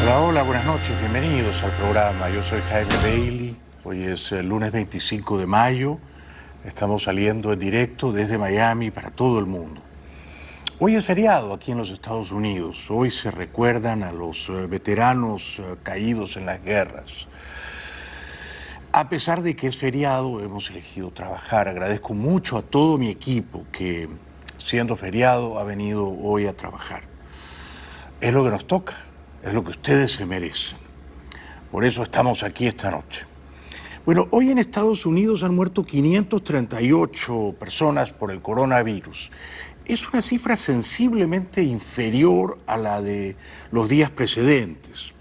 Hola, hola, buenas noches, bienvenidos al programa. Yo soy Jaime Bailey, hoy es el lunes 25 de mayo, estamos saliendo en directo desde Miami para todo el mundo. Hoy es feriado aquí en los Estados Unidos, hoy se recuerdan a los veteranos caídos en las guerras. A pesar de que es feriado, hemos elegido trabajar. Agradezco mucho a todo mi equipo que, siendo feriado, ha venido hoy a trabajar. Es lo que nos toca. Es lo que ustedes se merecen. Por eso estamos aquí esta noche. Bueno, hoy en Estados Unidos han muerto 538 personas por el coronavirus. Es una cifra sensiblemente inferior a la de los días precedentes.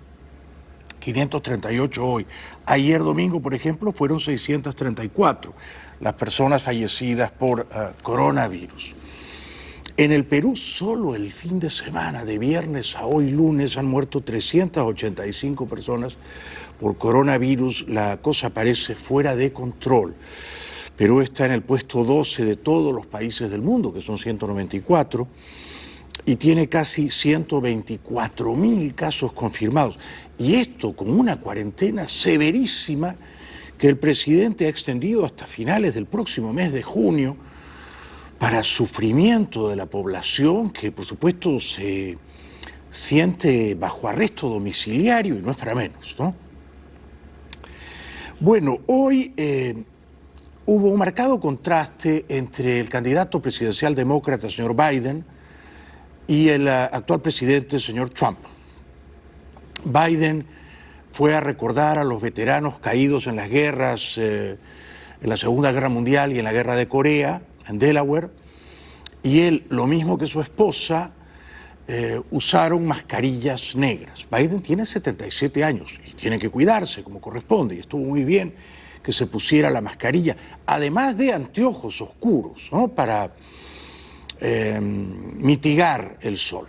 538 hoy. Ayer domingo, por ejemplo, fueron 634 las personas fallecidas por coronavirus. En el Perú, solo el fin de semana, de viernes a hoy lunes, han muerto 385 personas por coronavirus. La cosa parece fuera de control. Perú está en el puesto 12 de todos los países del mundo, que son 194, y tiene casi 124.000 casos confirmados. Y esto con una cuarentena severísima que el presidente ha extendido hasta finales del próximo mes de junio, para sufrimiento de la población que, por supuesto, se siente bajo arresto domiciliario y no es para menos, ¿no? Bueno, hoy hubo un marcado contraste entre el candidato presidencial demócrata, señor Biden, y el actual presidente, señor Trump. Biden fue a recordar a los veteranos caídos en las guerras, en la Segunda Guerra Mundial y en la Guerra de Corea, en Delaware, y él, lo mismo que su esposa, usaron mascarillas negras. Biden tiene 77 años y tiene que cuidarse como corresponde, y estuvo muy bien que se pusiera la mascarilla, además de anteojos oscuros, ¿no?, para mitigar el sol.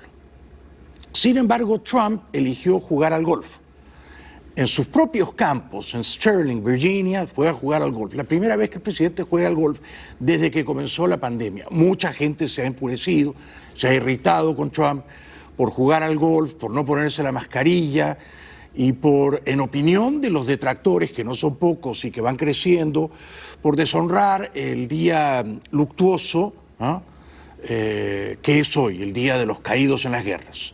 Sin embargo, Trump eligió jugar al golf. En sus propios campos, en Sterling, Virginia, fue a jugar al golf. La primera vez que el presidente juega al golf desde que comenzó la pandemia. Mucha gente se ha enfurecido, se ha irritado con Trump por jugar al golf, por no ponerse la mascarilla y por, en opinión de los detractores, que no son pocos y que van creciendo, por deshonrar el día luctuoso, ¿no?, que es hoy, el Día de los Caídos en las Guerras.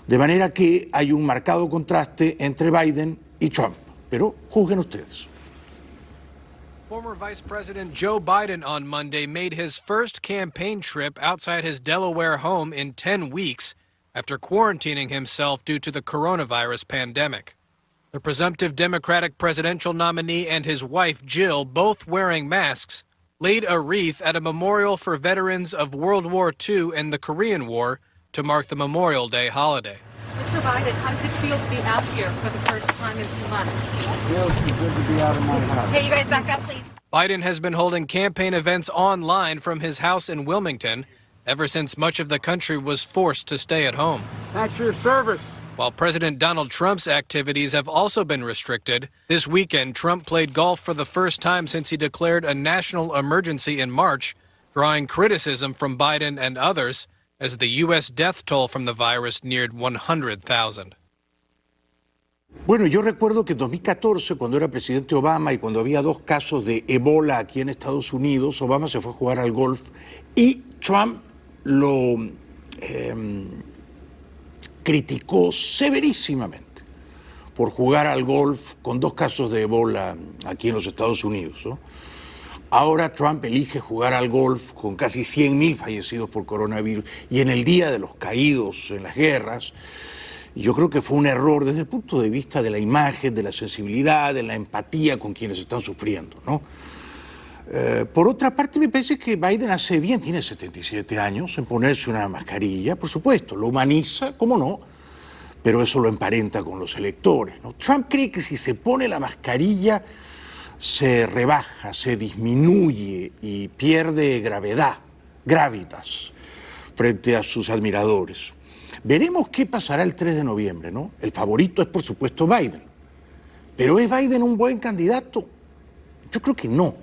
De manera que hay un marcado contraste entre Biden y Trump. Pero juzguen ustedes. Former Vice President Joe Biden on Monday made his first campaign trip outside his Delaware home in 10 weeks after quarantining himself due to the coronavirus pandemic. The presumptive Democratic presidential nominee and his wife Jill, both wearing masks, laid a wreath at a memorial for veterans of World War II and the Korean War to mark the Memorial Day holiday. Mr. Biden, how does it feel to be out here for the first time in 2 months? It feels good to be out of my house. Hey, you guys back up, please. Biden has been holding campaign events online from his house in Wilmington ever since much of the country was forced to stay at home. Thanks for your service. While President Donald Trump's activities have also been restricted, this weekend Trump played golf for the first time since he declared a national emergency in March, drawing criticism from Biden and others as the U.S. death toll from the virus neared 100,000. Bueno, yo recuerdo que en 2014, cuando era presidente Obama y cuando había 2 casos de Ebola aquí en Estados Unidos, Obama se fue a jugar al golf y Trump lo criticó severísimamente por jugar al golf con 2 casos de Ebola aquí en los Estados Unidos, ¿no? Ahora Trump elige jugar al golf con casi 100.000 fallecidos por coronavirus y en el Día de los Caídos en las Guerras. Yo creo que fue un error desde el punto de vista de la imagen, de la sensibilidad, de la empatía con quienes están sufriendo, ¿no? Por otra parte, me parece que Biden hace bien, tiene 77 años, en ponerse una mascarilla, por supuesto, lo humaniza, cómo no, pero eso lo emparenta con los electores, ¿no? Trump cree que si se pone la mascarilla se rebaja, se disminuye y pierde gravitas, frente a sus admiradores. Veremos qué pasará el 3 de noviembre, ¿no? El favorito es, por supuesto, Biden. ¿Pero es Biden un buen candidato? Yo creo que no.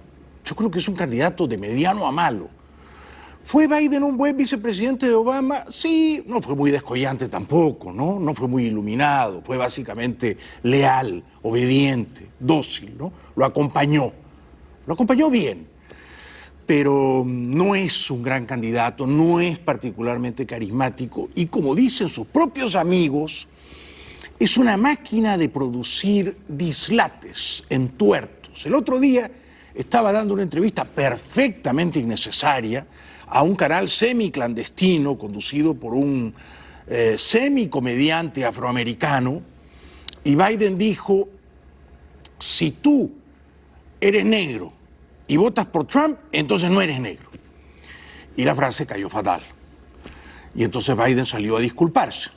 Yo creo que es un candidato de mediano a malo. ¿Fue Biden un buen vicepresidente de Obama? Sí, no fue muy descollante tampoco, ¿no? No fue muy iluminado, fue básicamente leal, obediente, dócil, ¿no? Lo acompañó bien, pero no es un gran candidato, no es particularmente carismático y como dicen sus propios amigos, es una máquina de producir dislates, entuertos. El otro día estaba dando una entrevista perfectamente innecesaria a un canal semiclandestino conducido por un semicomediante afroamericano y Biden dijo, si tú eres negro y votas por Trump, entonces no eres negro. Y la frase cayó fatal. Y entonces Biden salió a disculparse,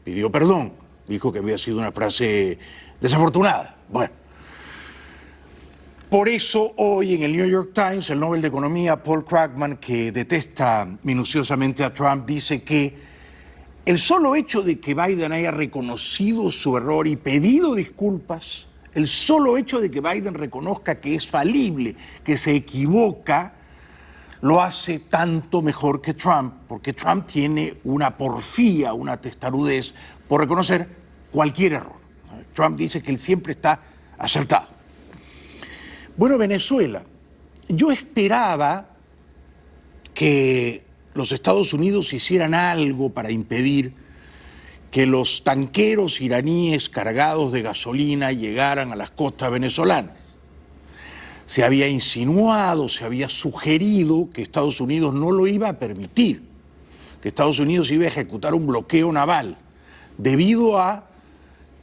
pidió perdón, dijo que había sido una frase desafortunada. Bueno. Por eso hoy en el New York Times, el Nobel de Economía Paul Krugman, que detesta minuciosamente a Trump, dice que el solo hecho de que Biden haya reconocido su error y pedido disculpas, el solo hecho de que Biden reconozca que es falible, que se equivoca, lo hace tanto mejor que Trump, porque Trump tiene una porfía, una testarudez por reconocer cualquier error. Trump dice que él siempre está acertado. Bueno, Venezuela, yo esperaba que los Estados Unidos hicieran algo para impedir que los tanqueros iraníes cargados de gasolina llegaran a las costas venezolanas. Se había insinuado, se había sugerido que Estados Unidos no lo iba a permitir, que Estados Unidos iba a ejecutar un bloqueo naval, debido a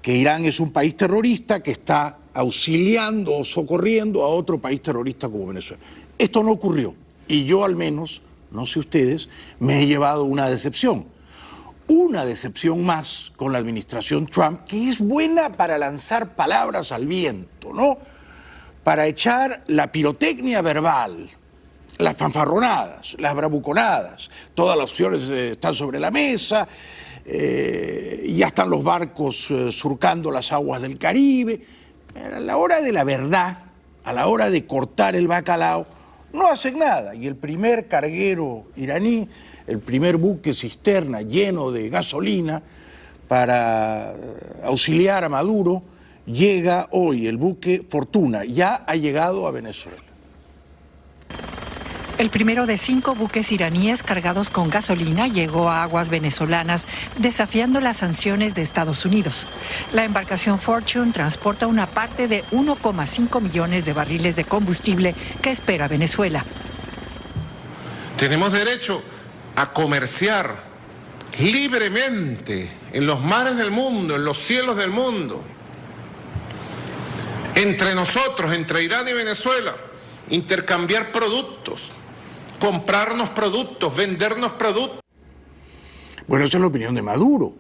que Irán es un país terrorista que está auxiliando o socorriendo a otro país terrorista como Venezuela. Esto no ocurrió y yo al menos, no sé ustedes, me he llevado una decepción más con la administración Trump, que es buena para lanzar palabras al viento, ¿no? Para echar la pirotecnia verbal, las fanfarronadas, las bravuconadas, todas las opciones están sobre la mesa, ya están los barcos surcando las aguas del Caribe. A la hora de la verdad, a la hora de cortar el bacalao, no hacen nada. Y el primer carguero iraní, el primer buque cisterna lleno de gasolina para auxiliar a Maduro, llega hoy, el buque Fortuna, ya ha llegado a Venezuela. El primero de 5 buques iraníes cargados con gasolina llegó a aguas venezolanas, desafiando las sanciones de Estados Unidos. La embarcación Fortune transporta una parte de 1,5 millones de barriles de combustible que espera Venezuela. Tenemos derecho a comerciar libremente en los mares del mundo, en los cielos del mundo. Entre nosotros, entre Irán y Venezuela, intercambiar productos, comprarnos productos, vendernos productos. Bueno, esa es la opinión de Maduro.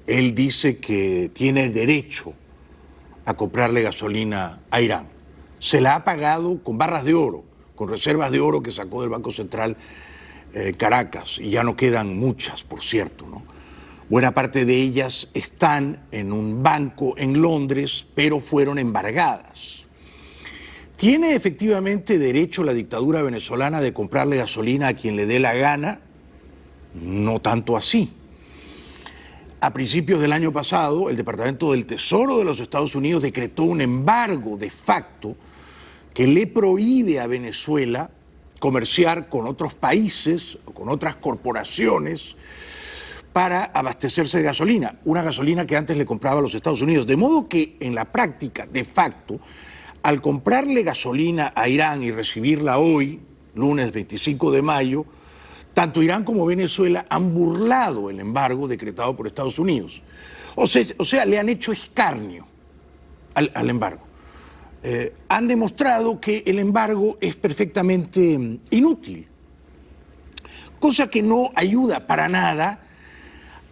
Él dice que tiene derecho a comprarle gasolina a Irán. Se la ha pagado con barras de oro, con reservas de oro que sacó del Banco Central Caracas, y ya no quedan muchas, por cierto, ¿no? Buena parte de ellas están en un banco en Londres, pero fueron embargadas. ¿Tiene efectivamente derecho la dictadura venezolana de comprarle gasolina a quien le dé la gana? No tanto así. A principios del año pasado, el Departamento del Tesoro de los Estados Unidos decretó un embargo de facto que le prohíbe a Venezuela comerciar con otros países o con otras corporaciones para abastecerse de gasolina, una gasolina que antes le compraba a los Estados Unidos. De modo que en la práctica, de facto, al comprarle gasolina a Irán y recibirla hoy, lunes 25 de mayo, tanto Irán como Venezuela han burlado el embargo decretado por Estados Unidos. O sea, le han hecho escarnio al embargo. Han demostrado que el embargo es perfectamente inútil, cosa que no ayuda para nada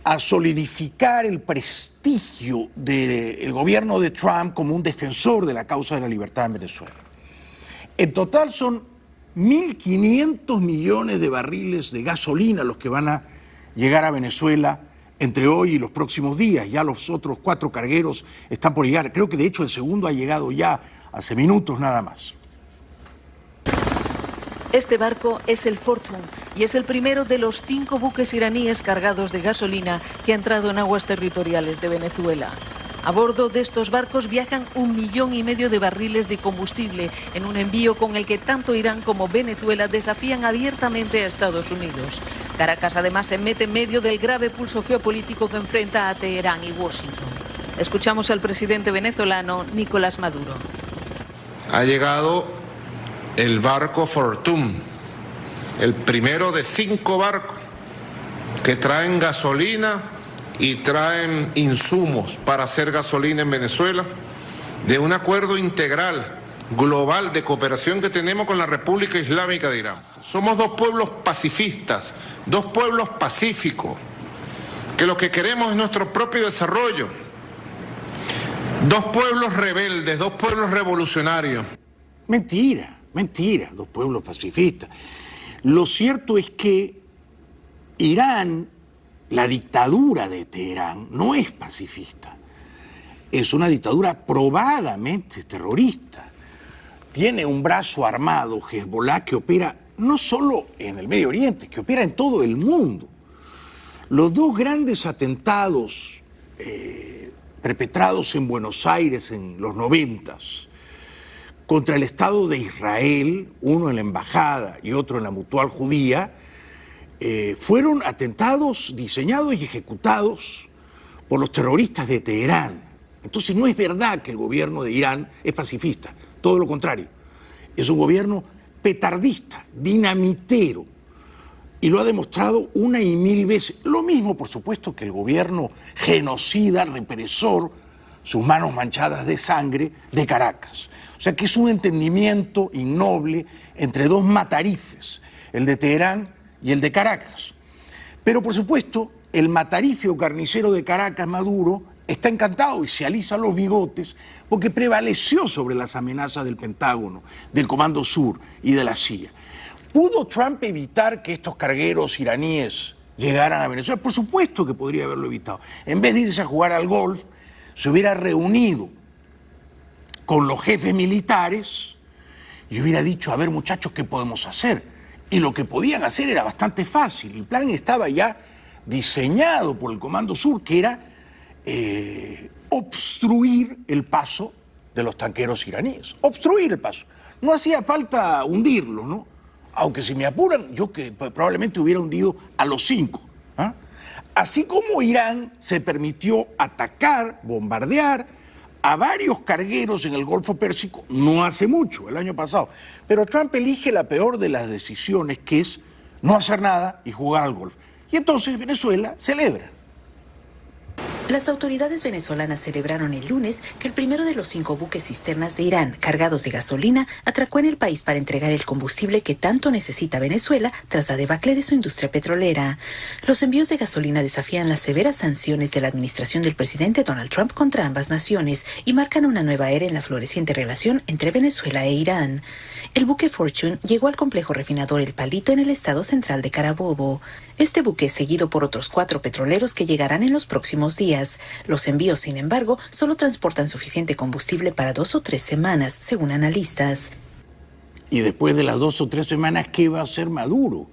a solidificar el prestigio del gobierno de Trump como un defensor de la causa de la libertad en Venezuela. En total son 1.500 millones de barriles de gasolina los que van a llegar a Venezuela entre hoy y los próximos días. Ya los otros 4 cargueros están por llegar. Creo que de hecho el segundo ha llegado ya hace minutos nada más. Este barco es el Fortune y es el primero de los 5 buques iraníes cargados de gasolina que ha entrado en aguas territoriales de Venezuela. A bordo de estos barcos viajan 1,5 millones de barriles de combustible en un envío con el que tanto Irán como Venezuela desafían abiertamente a Estados Unidos. Caracas además se mete en medio del grave pulso geopolítico que enfrenta a Teherán y Washington. Escuchamos al presidente venezolano Nicolás Maduro. Ha llegado el barco Fortune, el primero de 5 barcos que traen gasolina y traen insumos para hacer gasolina en Venezuela, de un acuerdo integral, global, de cooperación que tenemos con la República Islámica de Irán. Somos 2 pueblos pacifistas, 2 pueblos pacíficos, que lo que queremos es nuestro propio desarrollo. 2 pueblos rebeldes, 2 pueblos revolucionarios. Mentira, mentira, 2 pueblos pacifistas. Lo cierto es que Irán, la dictadura de Teherán, no es pacifista. Es una dictadura probadamente terrorista. Tiene un brazo armado, Hezbollah, que opera no solo en el Medio Oriente, que opera en todo el mundo. Los 2 grandes atentados perpetrados en Buenos Aires en los 90s contra el Estado de Israel, uno en la embajada y otro en la Mutual Judía, fueron atentados diseñados y ejecutados por los terroristas de Teherán. Entonces no es verdad que el gobierno de Irán es pacifista, todo lo contrario. Es un gobierno petardista, dinamitero, y lo ha demostrado 1 y 1000 veces. Lo mismo, por supuesto, que el gobierno genocida, represor, sus manos manchadas de sangre, de Caracas. O sea que es un entendimiento innoble entre 2 matarifes, el de Teherán y el de Caracas. Pero, por supuesto, el matarife carnicero de Caracas, Maduro, está encantado y se alisa los bigotes porque prevaleció sobre las amenazas del Pentágono, del Comando Sur y de la CIA. ¿Pudo Trump evitar que estos cargueros iraníes llegaran a Venezuela? Por supuesto que podría haberlo evitado. En vez de irse a jugar al golf, se hubiera reunido con los jefes militares y hubiera dicho, a ver muchachos, ¿qué podemos hacer? Y lo que podían hacer era bastante fácil. El plan estaba ya diseñado por el Comando Sur, que era obstruir el paso de los tanqueros iraníes. Obstruir el paso. No hacía falta hundirlos, ¿no? Aunque si me apuran, yo que probablemente hubiera hundido a los 5. ¿Ah? Así como Irán se permitió atacar, bombardear a varios cargueros en el Golfo Pérsico, no hace mucho, el año pasado. Pero Trump elige la peor de las decisiones, que es no hacer nada y jugar al golf. Y entonces Venezuela celebra. Las autoridades venezolanas celebraron el lunes que el primero de los 5 buques cisternas de Irán cargados de gasolina atracó en el país para entregar el combustible que tanto necesita Venezuela tras la debacle de su industria petrolera. Los envíos de gasolina desafían las severas sanciones de la administración del presidente Donald Trump contra ambas naciones y marcan una nueva era en la floreciente relación entre Venezuela e Irán. El buque Fortune llegó al complejo refinador El Palito en el estado central de Carabobo. Este buque es seguido por otros 4 petroleros que llegarán en los próximos días. Los envíos, sin embargo, solo transportan suficiente combustible para 2 o 3 semanas, según analistas. Y después de las 2 o 3 semanas, ¿qué va a hacer Maduro?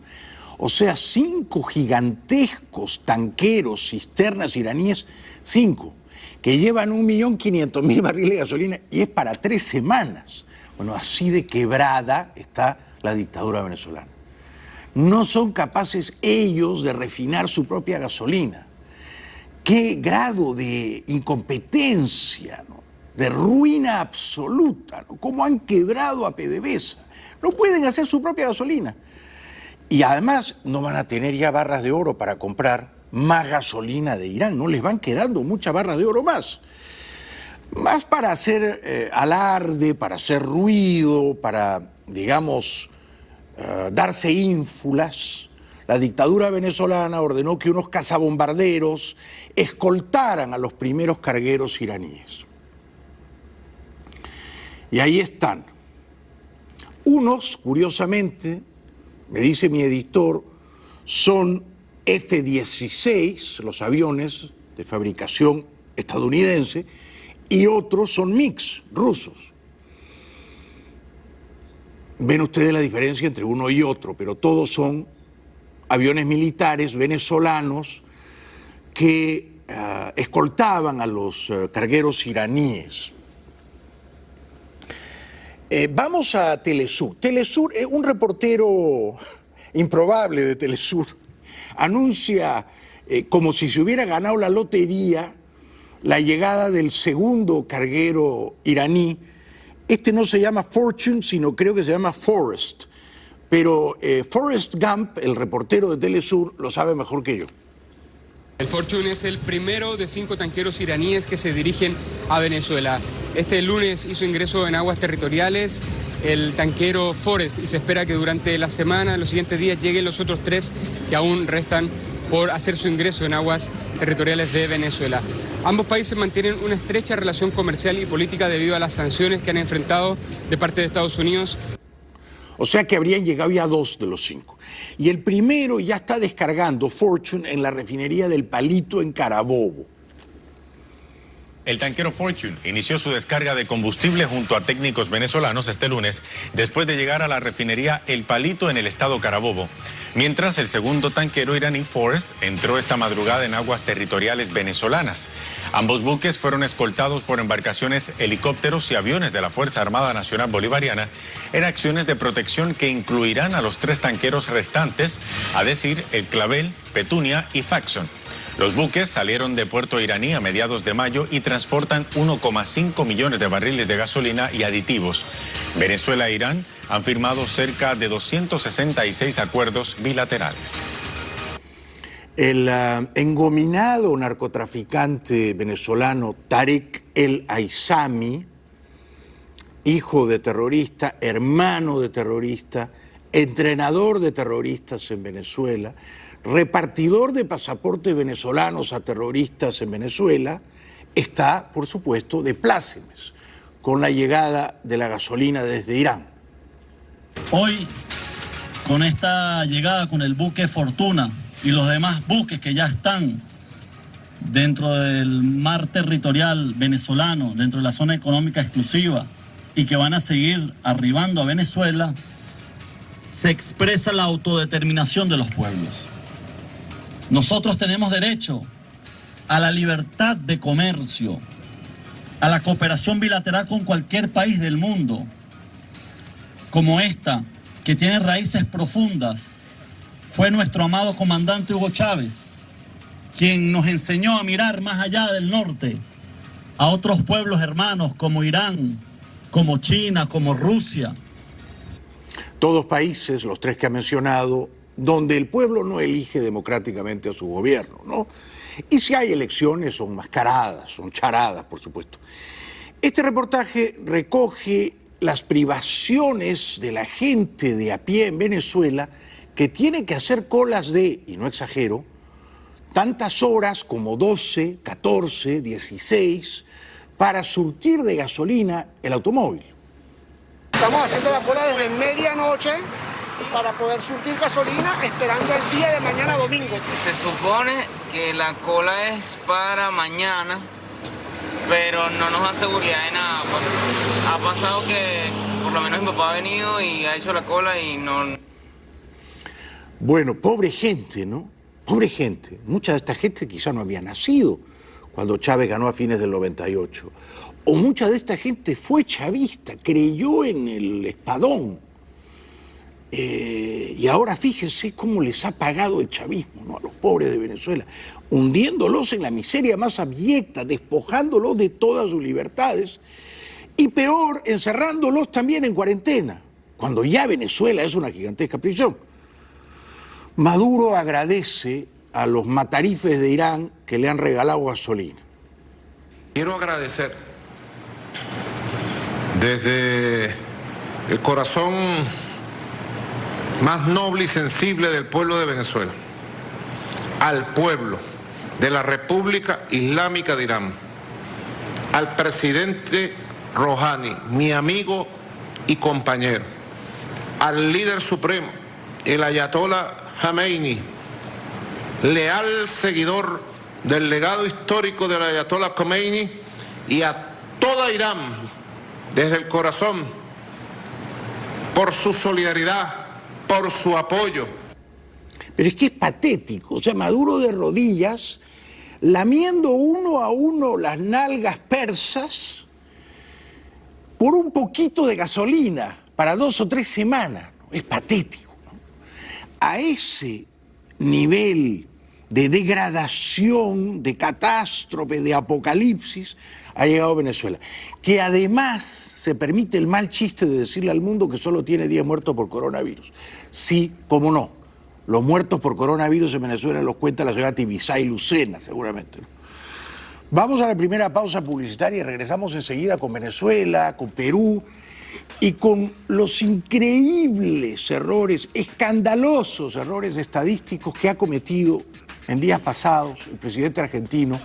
O sea, 5 gigantescos tanqueros, cisternas iraníes, 5, que llevan 1.500.000 barriles de gasolina y es para 3 semanas. Bueno, así de quebrada está la dictadura venezolana. No son capaces ellos de refinar su propia gasolina. Qué grado de incompetencia, ¿no? De ruina absoluta, ¿no? Cómo han quebrado a PDVSA. No pueden hacer su propia gasolina. Y además no van a tener ya barras de oro para comprar más gasolina de Irán. No les van quedando muchas barras de oro más. Más para hacer alarde, para hacer ruido, para, digamos, darse ínfulas. La dictadura venezolana ordenó que unos cazabombarderos escoltaran a los primeros cargueros iraníes. Y ahí están. Unos, curiosamente, me dice mi editor, son F-16, los aviones de fabricación estadounidense, y otros son MiG, rusos. ven ustedes la diferencia entre uno y otro, pero todos son aviones militares venezolanos que escoltaban a los cargueros iraníes. Vamos a Telesur. Telesur, un reportero improbable de Telesur, anuncia como si se hubiera ganado la lotería la llegada del segundo carguero iraní. Este no se llama Fortune, sino creo que se llama Forrest. Pero Forrest Gump, el reportero de Telesur, lo sabe mejor que yo. El Fortune es el primero de 5 tanqueros iraníes que se dirigen a Venezuela. Este lunes hizo ingreso en aguas territoriales el tanquero Forrest y se espera que durante la semana, en los siguientes días, lleguen los otros 3 que aún restan por hacer su ingreso en aguas territoriales de Venezuela. Ambos países mantienen una estrecha relación comercial y política debido a las sanciones que han enfrentado de parte de Estados Unidos. O sea que habrían llegado ya 2 de los 5. Y el primero ya está descargando Fortune en la refinería del Palito en Carabobo. El tanquero Fortune inició su descarga de combustible junto a técnicos venezolanos este lunes, después de llegar a la refinería El Palito en el estado Carabobo. Mientras el segundo tanquero iraní Forrest entró esta madrugada en aguas territoriales venezolanas. Ambos buques fueron escoltados por embarcaciones, helicópteros y aviones de la Fuerza Armada Nacional Bolivariana en acciones de protección que incluirán a los 3 tanqueros restantes, a decir, el Clavel, Petunia y Faxon. Los buques salieron de puerto iraní a mediados de mayo y transportan 1,5 millones de barriles de gasolina y aditivos. Venezuela e Irán han firmado cerca de 266 acuerdos bilaterales. El engominado narcotraficante venezolano Tarek El Aizami, hijo de terrorista, hermano de terrorista, entrenador de terroristas en Venezuela, repartidor de pasaportes venezolanos a terroristas en Venezuela, está, por supuesto, de plácemes con la llegada de la gasolina desde Irán. Hoy, con esta llegada con el buque Fortuna y los demás buques que ya están dentro del mar territorial venezolano, dentro de la zona económica exclusiva y que van a seguir arribando a Venezuela, se expresa la autodeterminación de los pueblos. Nosotros tenemos derecho a la libertad de comercio, a la cooperación bilateral con cualquier país del mundo, como esta, que tiene raíces profundas. Fue nuestro amado comandante Hugo Chávez quien nos enseñó a mirar más allá del norte, a otros pueblos hermanos como Irán, como China, como Rusia. Todos países, los 3 que ha mencionado, donde el pueblo no elige democráticamente a su gobierno, ¿no? Y si hay elecciones son mascaradas, son charadas, por supuesto. Este reportaje recoge las privaciones de la gente de a pie en Venezuela que tiene que hacer colas de, y no exagero, tantas horas como 12, 14, 16 para surtir de gasolina el automóvil. Estamos haciendo la cola desde medianoche para poder surtir gasolina, esperando el día de mañana domingo. Se supone que la cola es para mañana, pero no nos dan seguridad de nada. Pues ha pasado que por lo menos mi papá ha venido y ha hecho la cola y no... Bueno, pobre gente, ¿no? Pobre gente. Mucha de esta gente quizá no había nacido cuando Chávez ganó a fines del 98. O mucha de esta gente fue chavista, creyó en el espadón. Y ahora fíjense cómo les ha pagado el chavismo, ¿no? A los pobres de Venezuela, hundiéndolos en la miseria más abyecta, despojándolos de todas sus libertades y peor, encerrándolos también en cuarentena, cuando ya Venezuela es una gigantesca prisión. Maduro agradece a los matarifes de Irán que le han regalado gasolina. Quiero agradecer desde el corazón más noble y sensible del pueblo de Venezuela, al pueblo de la República Islámica de Irán, al presidente Rouhani, mi amigo y compañero, al líder supremo, el Ayatollah Khomeini, leal seguidor del legado histórico del Ayatollah Khomeini, y a toda Irán, desde el corazón, por su solidaridad, por su apoyo. Pero es que es patético, o sea, Maduro de rodillas, lamiendo uno a uno las nalgas persas por un poquito de gasolina para 2 o 3 semanas. Es patético, ¿no? A ese nivel de degradación, de catástrofe, de apocalipsis, ha llegado Venezuela. Que además se permite el mal chiste de decirle al mundo que solo tiene 10 muertos por coronavirus. Sí, cómo no. Los muertos por coronavirus en Venezuela los cuenta la señora Tibisay y Lucena, seguramente, ¿no? Vamos a la primera pausa publicitaria y regresamos enseguida con Venezuela, con Perú y con los increíbles errores, escandalosos errores estadísticos que ha cometido en días pasados el presidente argentino,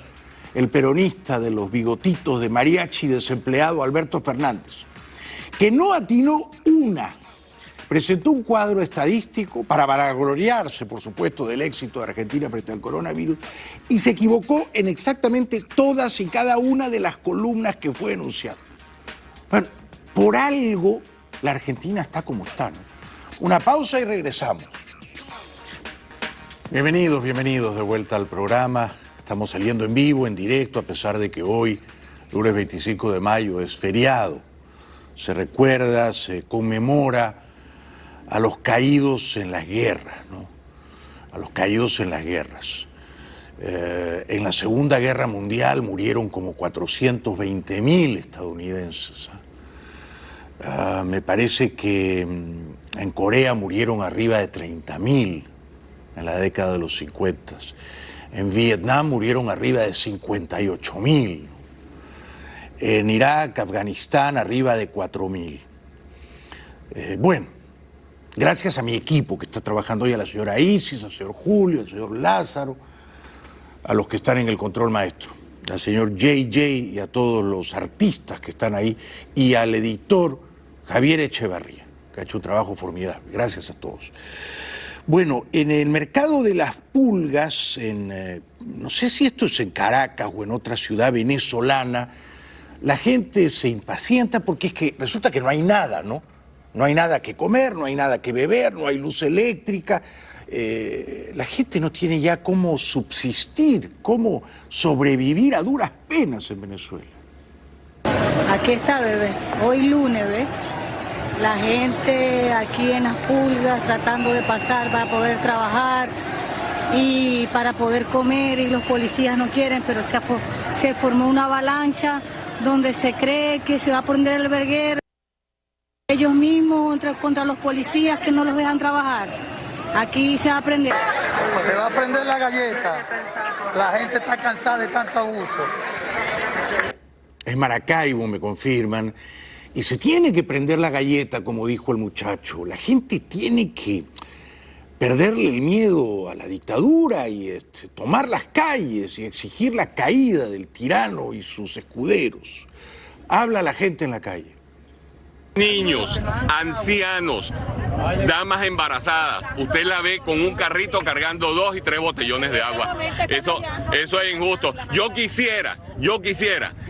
el peronista de los bigotitos de mariachi desempleado Alberto Fernández, que no atinó una. Presentó un cuadro estadístico para vanagloriarse, por supuesto, del éxito de Argentina frente al coronavirus y se equivocó en exactamente todas y cada una de las columnas que fue enunciado. Bueno, por algo la Argentina está como está, ¿no? Una pausa y regresamos. Bienvenidos de vuelta al programa. Estamos saliendo en vivo, en directo, a pesar de que hoy, lunes 25 de mayo, es feriado. Se recuerda, se conmemora a los caídos en las guerras, ¿no? A los caídos en las guerras. En la Segunda Guerra Mundial murieron como 420.000 estadounidenses. Me parece que en Corea murieron arriba de 30.000 en la década de los 50. En Vietnam murieron arriba de 58.000. En Irak, Afganistán, arriba de 4.000. Bueno, gracias a mi equipo que está trabajando hoy, a la señora Isis, al señor Julio, al señor Lázaro, a los que están en el control maestro, al señor JJ y a todos los artistas que están ahí, y al editor Javier Echevarría, que ha hecho un trabajo formidable. Gracias a todos. Bueno, en el mercado de las pulgas, no sé si esto es en Caracas o en otra ciudad venezolana, la gente se impacienta porque es que resulta que no hay nada, ¿no? No hay nada que comer, no hay nada que beber, no hay luz eléctrica. La gente no tiene ya cómo subsistir, cómo sobrevivir a duras penas en Venezuela. Aquí está, bebé. Hoy lunes, ¿ves? La gente aquí en las pulgas tratando de pasar para poder trabajar y para poder comer, y los policías no quieren, pero se formó una avalancha donde se cree que se va a prender el verguero. Ellos mismos contra los policías que no los dejan trabajar. Aquí se va a prender. Se va a prender la galleta. La gente está cansada de tanto abuso. Es Maracaibo, me confirman. Y se tiene que prender la galleta, como dijo el muchacho. La gente tiene que perderle el miedo a la dictadura y tomar las calles y exigir la caída del tirano y sus escuderos. Habla la gente en la calle. Niños, ancianos, damas embarazadas, usted la ve con un carrito cargando 2 y 3 botellones de agua. Eso es injusto. Yo quisiera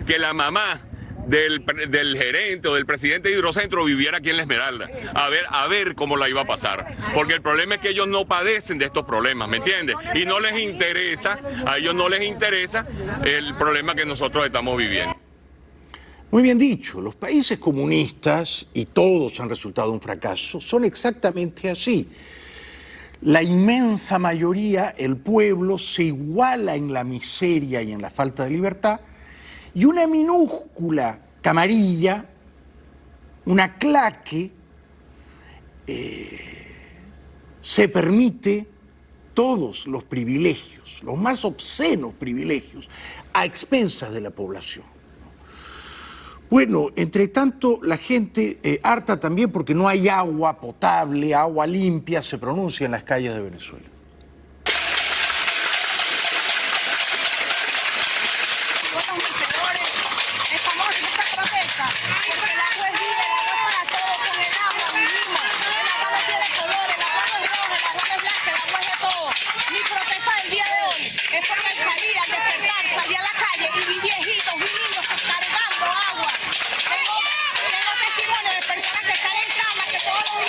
que la mamá del gerente o del presidente de Hidrocentro viviera aquí en La Esmeralda, a ver cómo la iba a pasar, porque el problema es que ellos no padecen de estos problemas, ¿me entiendes? Y no les interesa, a ellos no les interesa el problema que nosotros estamos viviendo. Muy bien dicho, los países comunistas, y todos han resultado un fracaso, son exactamente así. La inmensa mayoría, el pueblo, se iguala en la miseria y en la falta de libertad, y una minúscula camarilla, una claque, se permite todos los privilegios, los más obscenos privilegios, a expensas de la población. Bueno, entre tanto, la gente harta también porque no hay agua potable, agua limpia, se pronuncia en las calles de Venezuela. Tengo testimonio de personas que están en cama, que todos los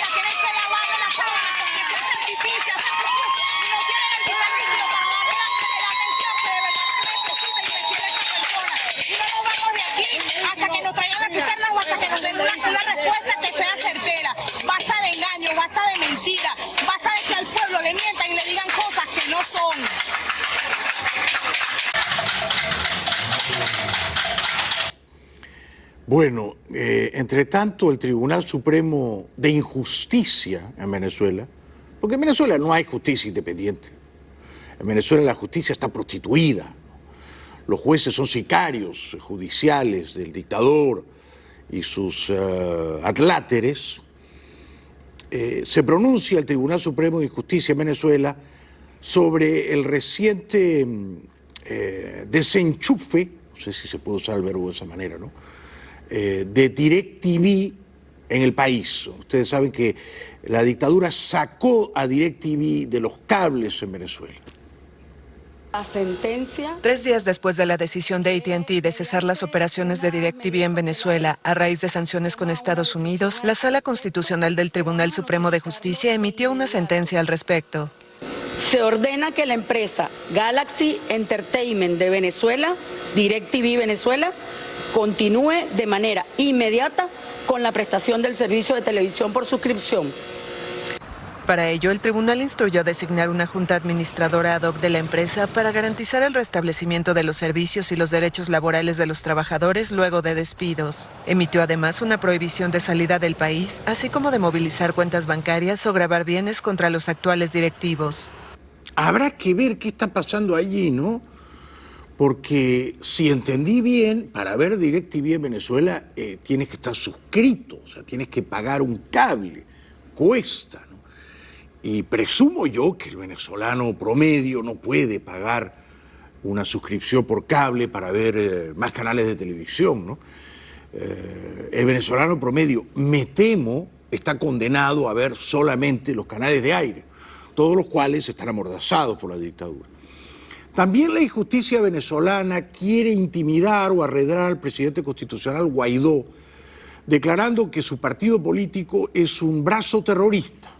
una respuesta que sea certera. Basta de engaño, basta de mentira, basta de que al pueblo le mientan y le digan cosas que no son. Bueno, entre tanto, el Tribunal Supremo de Injusticia en Venezuela, porque en Venezuela no hay justicia independiente, en Venezuela la justicia está prostituida, los jueces son sicarios judiciales del dictador y sus adláteres, se pronuncia el Tribunal Supremo de Justicia en Venezuela sobre el reciente desenchufe, no sé si se puede usar el verbo de esa manera, ¿no?, de DirecTV en el país. Ustedes saben que la dictadura sacó a DirecTV de los cables en Venezuela. La sentencia. 3 días después de la decisión de AT&T de cesar las operaciones de DirecTV en Venezuela a raíz de sanciones con Estados Unidos, la Sala Constitucional del Tribunal Supremo de Justicia emitió una sentencia al respecto. Se ordena que la empresa Galaxy Entertainment de Venezuela, DirecTV Venezuela, continúe de manera inmediata con la prestación del servicio de televisión por suscripción. Para ello, el tribunal instruyó designar una junta administradora ad hoc de la empresa para garantizar el restablecimiento de los servicios y los derechos laborales de los trabajadores luego de despidos. Emitió además una prohibición de salida del país, así como de movilizar cuentas bancarias o gravar bienes contra los actuales directivos. Habrá que ver qué está pasando allí, ¿no? Porque si entendí bien, para ver DirecTV en Venezuela tienes que estar suscrito, o sea, tienes que pagar un cable, cuesta, ¿no? Y presumo yo que el venezolano promedio no puede pagar una suscripción por cable para ver más canales de televisión, ¿no? El venezolano promedio, me temo, está condenado a ver solamente los canales de aire, todos los cuales están amordazados por la dictadura. También la injusticia venezolana quiere intimidar o arredrar al presidente constitucional Guaidó, declarando que su partido político es un brazo terrorista.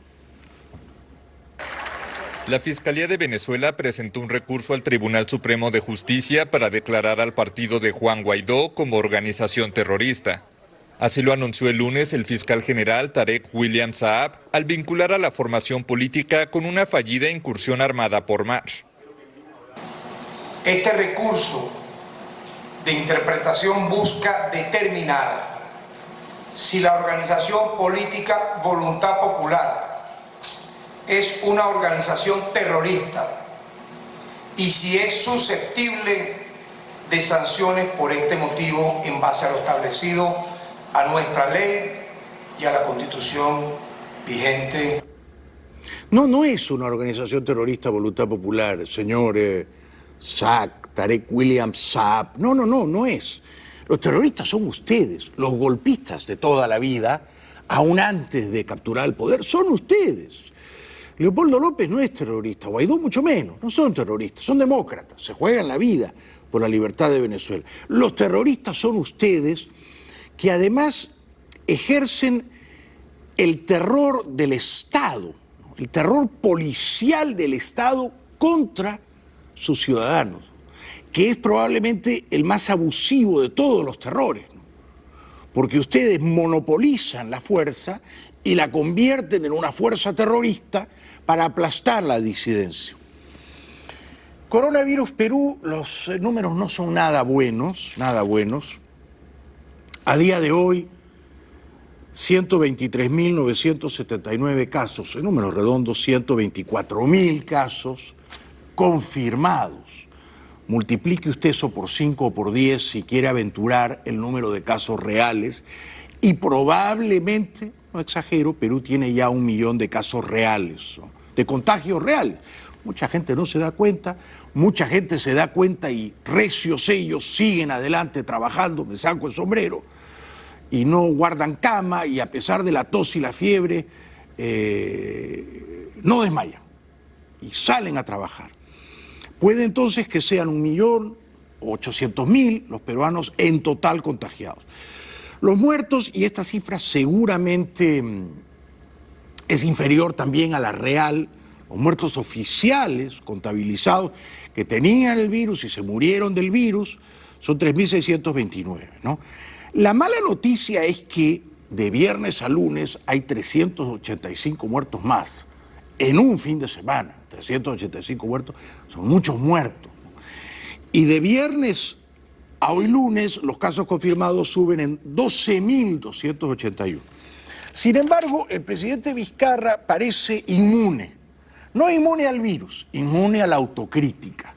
La Fiscalía de Venezuela presentó un recurso al Tribunal Supremo de Justicia para declarar al partido de Juan Guaidó como organización terrorista. Así lo anunció el lunes el fiscal general Tarek William Saab al vincular a la formación política con una fallida incursión armada por mar. Este recurso de interpretación busca determinar si la organización política Voluntad Popular es una organización terrorista y si es susceptible de sanciones por este motivo en base a lo establecido a nuestra ley y a la Constitución vigente. No es una organización terrorista Voluntad Popular, señor Tarek William Saab. No es. Los terroristas son ustedes, los golpistas de toda la vida, aún antes de capturar el poder, son ustedes. Leopoldo López no es terrorista, Guaidó mucho menos, no son terroristas, son demócratas, se juegan la vida por la libertad de Venezuela. Los terroristas son ustedes, que además ejercen el terror del Estado, el terror policial del Estado contra sus ciudadanos, que es probablemente el más abusivo de todos los terrores, ¿no? Porque ustedes monopolizan la fuerza y la convierten en una fuerza terrorista para aplastar la disidencia. Coronavirus Perú, los números no son nada buenos, nada buenos. A día de hoy, 123.979 casos, en números redondos, 124.000 casos confirmados. Multiplique usted eso por 5 o por 10 si quiere aventurar el número de casos reales y probablemente, no exagero, Perú tiene ya 1 millón de casos reales, ¿no?, de contagios reales. Mucha gente no se da cuenta, mucha gente se da cuenta y recios ellos siguen adelante trabajando, me saco el sombrero, y no guardan cama y a pesar de la tos y la fiebre no desmayan y salen a trabajar. Puede entonces que sean 1.800.000 los peruanos en total contagiados. Los muertos, y esta cifra seguramente es inferior también a la real, los muertos oficiales contabilizados que tenían el virus y se murieron del virus son 3.629, ¿no? La mala noticia es que de viernes a lunes hay 385 muertos más. En un fin de semana, 385 muertos, son muchos muertos. Y de viernes a hoy lunes, los casos confirmados suben en 12.281. Sin embargo, el presidente Vizcarra parece inmune. No inmune al virus, inmune a la autocrítica,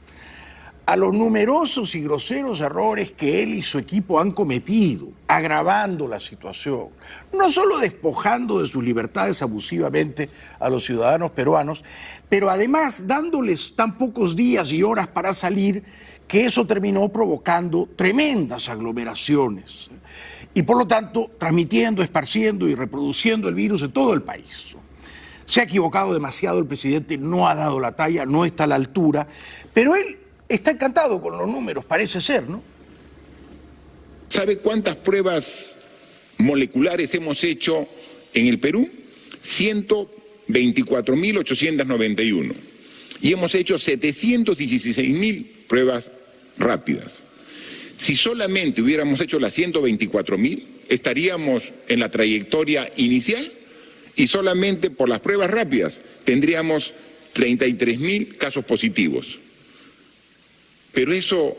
a los numerosos y groseros errores que él y su equipo han cometido, agravando la situación, no solo despojando de sus libertades abusivamente a los ciudadanos peruanos, pero además dándoles tan pocos días y horas para salir que eso terminó provocando tremendas aglomeraciones y por lo tanto transmitiendo, esparciendo y reproduciendo el virus en todo el país. Se ha equivocado demasiado el presidente, no ha dado la talla, no está a la altura, pero él está encantado con los números, parece ser, ¿no? ¿Sabe cuántas pruebas moleculares hemos hecho en el Perú? 124.891. Y hemos hecho 716.000 pruebas rápidas. Si solamente hubiéramos hecho las 124.000, estaríamos en la trayectoria inicial y solamente por las pruebas rápidas tendríamos 33.000 casos positivos. Pero eso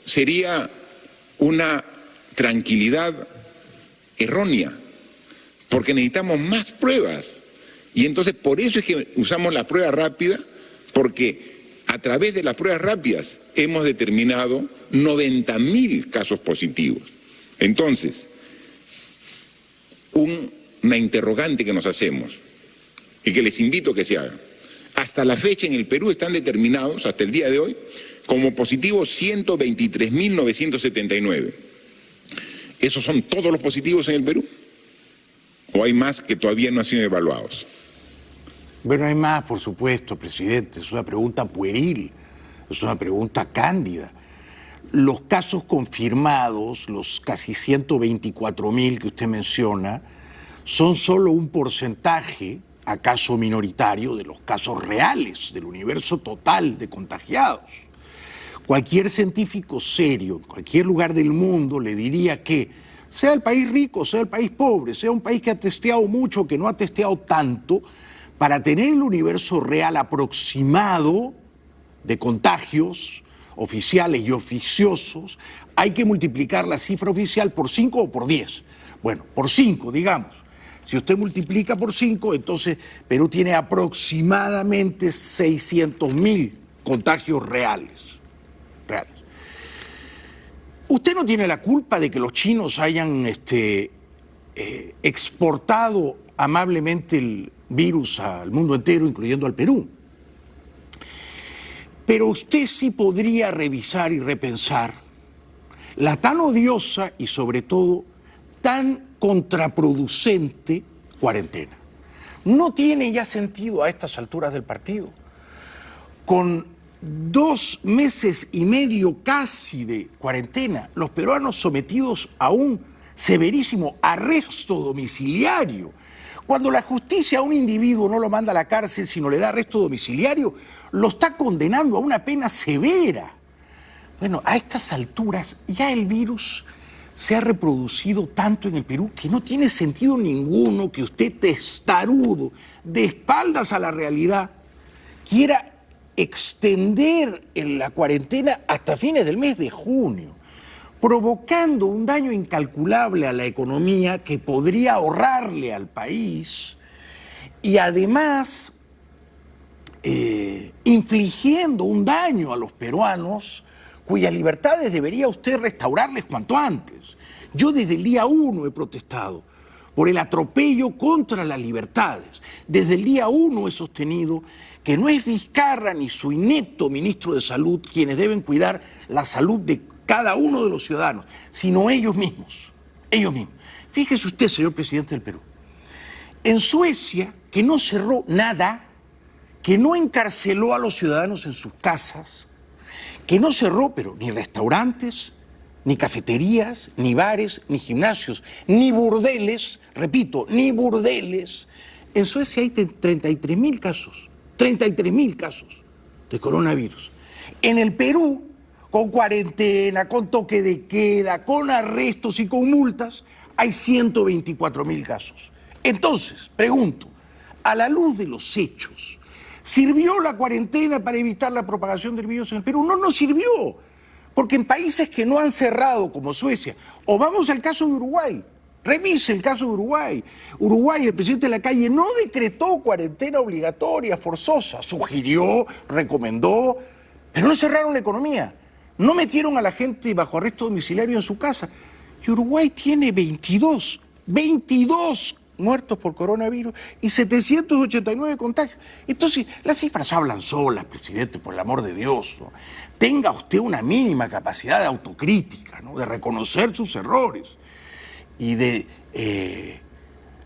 sería una tranquilidad errónea, porque necesitamos más pruebas. Y entonces por eso es que usamos la prueba rápida, porque a través de las pruebas rápidas hemos determinado 90.000 casos positivos. Entonces, una interrogante que nos hacemos y que les invito a que se hagan. Hasta la fecha en el Perú están determinados, hasta el día de hoy, como positivos 123.979. ¿Esos son todos los positivos en el Perú? ¿O hay más que todavía no han sido evaluados? Bueno, hay más, por supuesto, presidente. Es una pregunta pueril, es una pregunta cándida. Los casos confirmados, los casi 124.000 que usted menciona, son solo un porcentaje, acaso minoritario, de los casos reales, del universo total de contagiados. Cualquier científico serio, en cualquier lugar del mundo, le diría que, sea el país rico, sea el país pobre, sea un país que ha testeado mucho o que no ha testeado tanto, para tener el universo real aproximado de contagios oficiales y oficiosos, hay que multiplicar la cifra oficial por 5 o por 10. Bueno, por 5, digamos. Si usted multiplica por 5, entonces Perú tiene aproximadamente 600.000 contagios reales. Usted no tiene la culpa de que los chinos hayan exportado amablemente el virus al mundo entero, incluyendo al Perú. Pero usted sí podría revisar y repensar la tan odiosa y sobre todo tan contraproducente cuarentena. No tiene ya sentido a estas alturas del partido. Con 2 meses y medio casi de cuarentena, los peruanos sometidos a un severísimo arresto domiciliario. Cuando la justicia a un individuo no lo manda a la cárcel, sino le da arresto domiciliario, lo está condenando a una pena severa. Bueno, a estas alturas ya el virus se ha reproducido tanto en el Perú que no tiene sentido ninguno que usted, testarudo, de espaldas a la realidad, quiera extender en la cuarentena hasta fines del mes de junio, provocando un daño incalculable a la economía que podría ahorrarle al país y además infligiendo un daño a los peruanos cuyas libertades debería usted restaurarles cuanto antes. Yo desde el día 1 he protestado por el atropello contra las libertades. Desde el día 1 he sostenido que no es Vizcarra ni su inepto ministro de Salud quienes deben cuidar la salud de cada uno de los ciudadanos, sino ellos mismos. Ellos mismos. Fíjese usted, señor presidente del Perú, en Suecia, que no cerró nada, que no encarceló a los ciudadanos en sus casas, que no cerró, pero ni restaurantes, ni cafeterías, ni bares, ni gimnasios, ni burdeles, repito, ni burdeles. En Suecia hay 33.000 casos, 33.000 casos de coronavirus. En el Perú, con cuarentena, con toque de queda, con arrestos y con multas, hay 124.000 casos. Entonces, pregunto, a la luz de los hechos, ¿sirvió la cuarentena para evitar la propagación del virus en el Perú? No nos sirvió, porque en países que no han cerrado, como Suecia, o vamos al caso de Uruguay, revise el caso de Uruguay. Uruguay, el presidente Lacalle no decretó cuarentena obligatoria, forzosa, sugirió, recomendó, pero no cerraron la economía, no metieron a la gente bajo arresto domiciliario en su casa. Y Uruguay tiene 22 muertos por coronavirus y 789 contagios. Entonces, las cifras hablan solas, presidente, por el amor de Dios, ¿no? Tenga usted una mínima capacidad de autocrítica, ¿no? De reconocer sus errores y de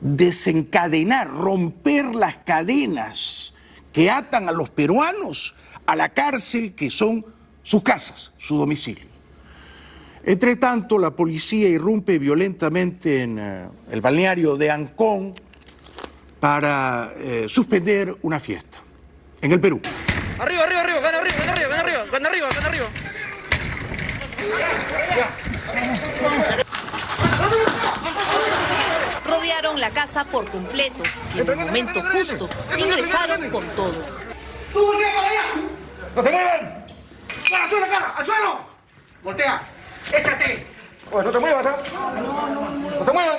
desencadenar, romper las cadenas que atan a los peruanos a la cárcel que son sus casas, su domicilio. Entre tanto, la policía irrumpe violentamente en el balneario de Ancón para suspender una fiesta en el Perú. Arriba, arriba, arriba, gana arriba, gana arriba, gana arriba, gana arriba, gana arriba. Rodearon la casa por completo y en el momento justo ingresaron con todo. ¡Tú voltea para allá! ¡No se muevan! ¡Al suelo, cara! ¡Al suelo! ¡Voltea! ¡Échate! Oye, no te muevas, ¿ah? No se muevan.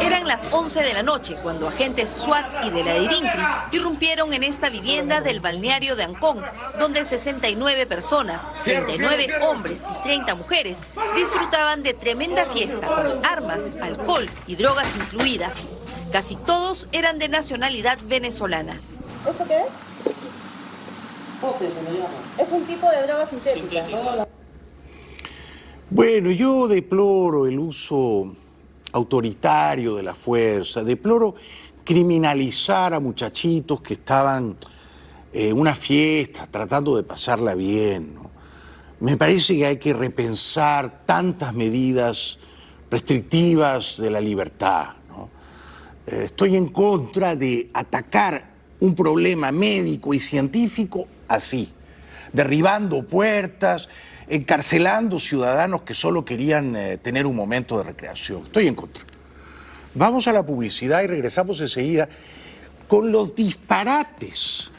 Eran las 11 de la noche cuando agentes SWAT y de la IRINCRI irrumpieron en esta vivienda del balneario de Ancón, donde 69 personas, 39 hombres y 30 mujeres, disfrutaban de tremenda fiesta con armas, alcohol y drogas incluidas. Casi todos eran de nacionalidad venezolana. ¿Esto qué es? Pote se me llama. Es un tipo de droga sintética. Bueno, yo deploro el uso autoritario de la fuerza, deploro criminalizar a muchachitos que estaban en una fiesta tratando de pasarla bien, ¿no? Me parece que hay que repensar tantas medidas restrictivas de la libertad, ¿no? Estoy en contra de atacar un problema médico y científico así, derribando puertas, encarcelando ciudadanos que solo querían tener un momento de recreación. Estoy en contra. Vamos a la publicidad y regresamos enseguida con los disparates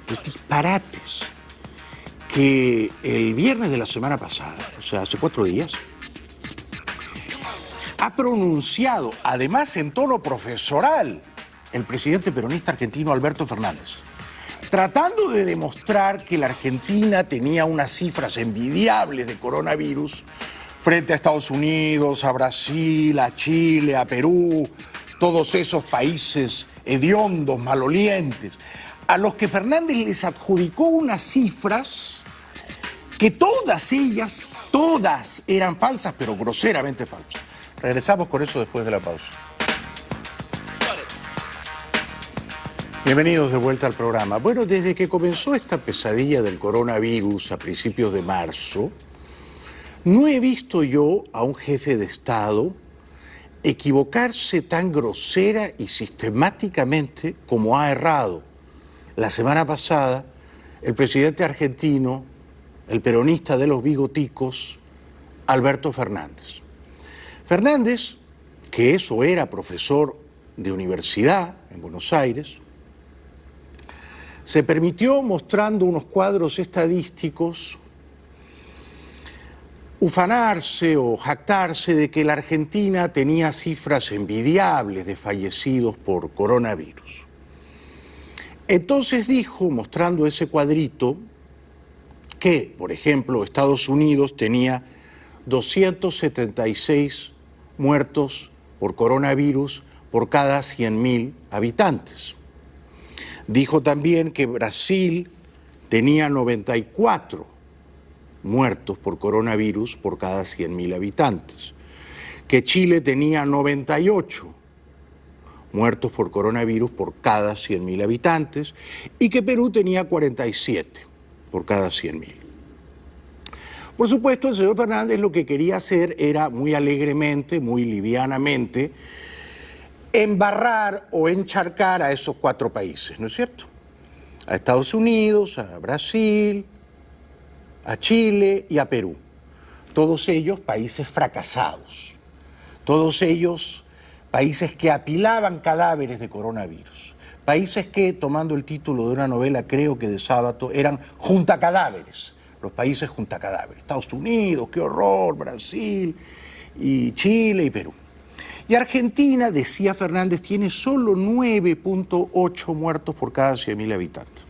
que el viernes de la semana pasada, o sea, hace 4 días, ha pronunciado, además en tono profesoral, el presidente peronista argentino Alberto Fernández, tratando de demostrar que la Argentina tenía unas cifras envidiables de coronavirus frente a Estados Unidos, a Brasil, a Chile, a Perú, todos esos países hediondos, malolientes, a los que Fernández les adjudicó unas cifras que todas ellas, todas eran falsas, pero groseramente falsas. Regresamos con eso después de la pausa. Bienvenidos de vuelta al programa. Bueno, desde que comenzó esta pesadilla del coronavirus a principios de marzo, no he visto yo a un jefe de Estado equivocarse tan grosera y sistemáticamente como ha errado la semana pasada el presidente argentino, el peronista de los bigoticos, Alberto Fernández. Fernández, que eso era profesor de universidad en Buenos Aires, se permitió, mostrando unos cuadros estadísticos, ufanarse o jactarse de que la Argentina tenía cifras envidiables de fallecidos por coronavirus. Entonces dijo, mostrando ese cuadrito, que, por ejemplo, Estados Unidos tenía 276 muertos por coronavirus por cada 100.000 habitantes. Dijo también que Brasil tenía 94 muertos por coronavirus por cada 100.000 habitantes, que Chile tenía 98 muertos por coronavirus por cada 100.000 habitantes y que Perú tenía 47 por cada 100.000. Por supuesto, el señor Fernández lo que quería hacer era muy alegremente, muy livianamente, embarrar o encharcar a esos 4 países, ¿no es cierto? A Estados Unidos, a Brasil, a Chile y a Perú. Todos ellos países fracasados. Todos ellos países que apilaban cadáveres de coronavirus. Países que, tomando el título de una novela, creo que de Sábato, eran juntacadáveres. Los países juntacadáveres. Estados Unidos, qué horror, Brasil, y Chile y Perú. Y Argentina, decía Fernández, tiene solo 9.8 muertos por cada 100.000 habitantes.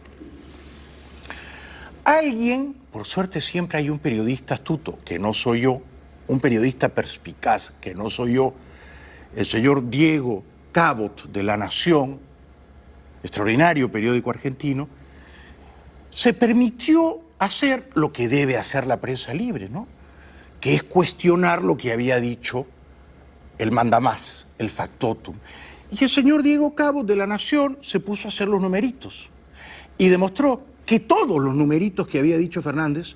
Alguien, por suerte siempre hay un periodista astuto, que no soy yo, un periodista perspicaz, que no soy yo, el señor Diego Cabot de La Nación, extraordinario periódico argentino, se permitió hacer lo que debe hacer la prensa libre, ¿no? Que es cuestionar lo que había dicho el mandamás, el factotum. Y el señor Diego Cabot de La Nación se puso a hacer los numeritos y demostró que todos los numeritos que había dicho Fernández,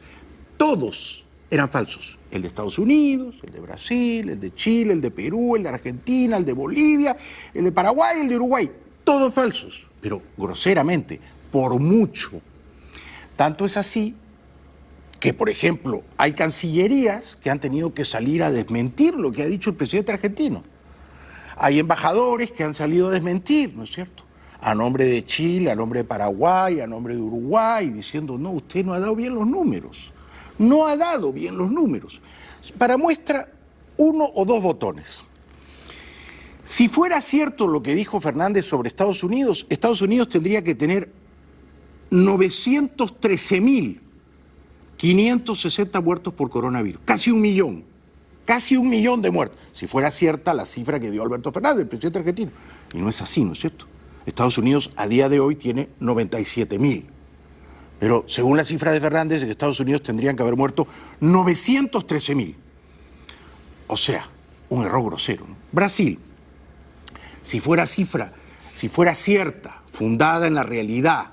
todos eran falsos. El de Estados Unidos, el de Brasil, el de Chile, el de Perú, el de Argentina, el de Bolivia, el de Paraguay, el de Uruguay, todos falsos, pero groseramente, por mucho. Tanto es así que, por ejemplo, hay cancillerías que han tenido que salir a desmentir lo que ha dicho el presidente argentino. Hay embajadores que han salido a desmentir, ¿no es cierto? A nombre de Chile, a nombre de Paraguay, a nombre de Uruguay, diciendo, no, usted no ha dado bien los números. No ha dado bien los números. Para muestra, 1 o 2 botones. Si fuera cierto lo que dijo Fernández sobre Estados Unidos tendría que tener 913.560 muertos por coronavirus. Casi 1 millón. Casi 1 millón de muertos. Si fuera cierta la cifra que dio Alberto Fernández, el presidente argentino. Y no es así, ¿no es cierto? Estados Unidos a día de hoy tiene 97.000. Pero según la cifra de Fernández, en Estados Unidos tendrían que haber muerto 913.000. O sea, un error grosero, ¿no? Brasil, si fuera cierta, fundada en la realidad,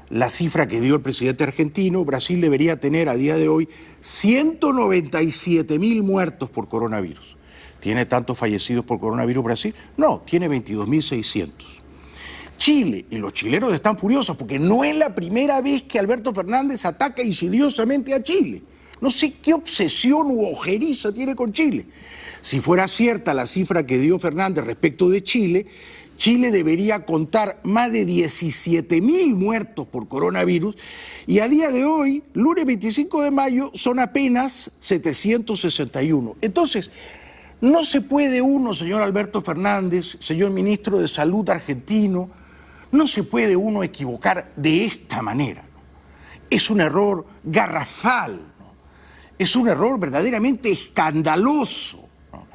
la cifra que dio el presidente argentino, Brasil debería tener a día de hoy 197.000 muertos por coronavirus. ¿Tiene tantos fallecidos por coronavirus Brasil? No, tiene 22.600. Chile, y los chilenos están furiosos porque no es la primera vez que Alberto Fernández ataca insidiosamente a Chile. No sé qué obsesión u ojeriza tiene con Chile. Si fuera cierta la cifra que dio Fernández respecto de Chile, Chile debería contar más de 17.000 muertos por coronavirus y a día de hoy, lunes 25 de mayo, son apenas 761. Entonces, no se puede uno, señor Alberto Fernández, señor ministro de Salud argentino, no se puede uno equivocar de esta manera, ¿no? Es un error garrafal, ¿no? Es un error verdaderamente escandaloso, ¿no?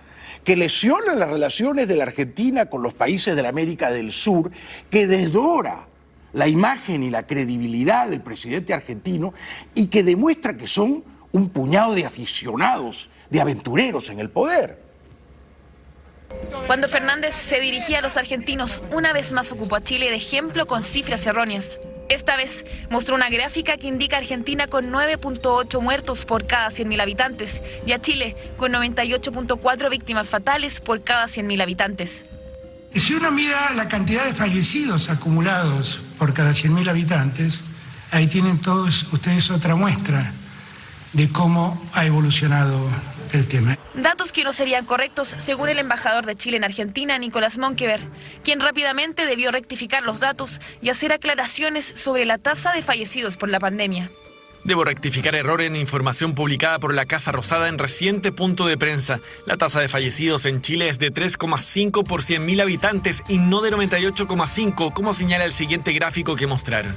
Que lesiona las relaciones de la Argentina con los países de la América del Sur, que desdora la imagen y la credibilidad del presidente argentino y que demuestra que son un puñado de aficionados, de aventureros en el poder. Cuando Fernández se dirigía a los argentinos, una vez más ocupó a Chile de ejemplo con cifras erróneas. Esta vez mostró una gráfica que indica a Argentina con 9.8 muertos por cada 100.000 habitantes y a Chile con 98.4 víctimas fatales por cada 100.000 habitantes. Si uno mira la cantidad de fallecidos acumulados por cada 100.000 habitantes, ahí tienen todos ustedes otra muestra de cómo ha evolucionado el tema. Datos que no serían correctos según el embajador de Chile en Argentina, Nicolás Monkever, quien rápidamente debió rectificar los datos y hacer aclaraciones sobre la tasa de fallecidos por la pandemia. Debo rectificar error en información publicada por la Casa Rosada en reciente punto de prensa. La tasa de fallecidos en Chile es de 3,5 por 100.000 habitantes y no de 98,5, como señala el siguiente gráfico que mostraron.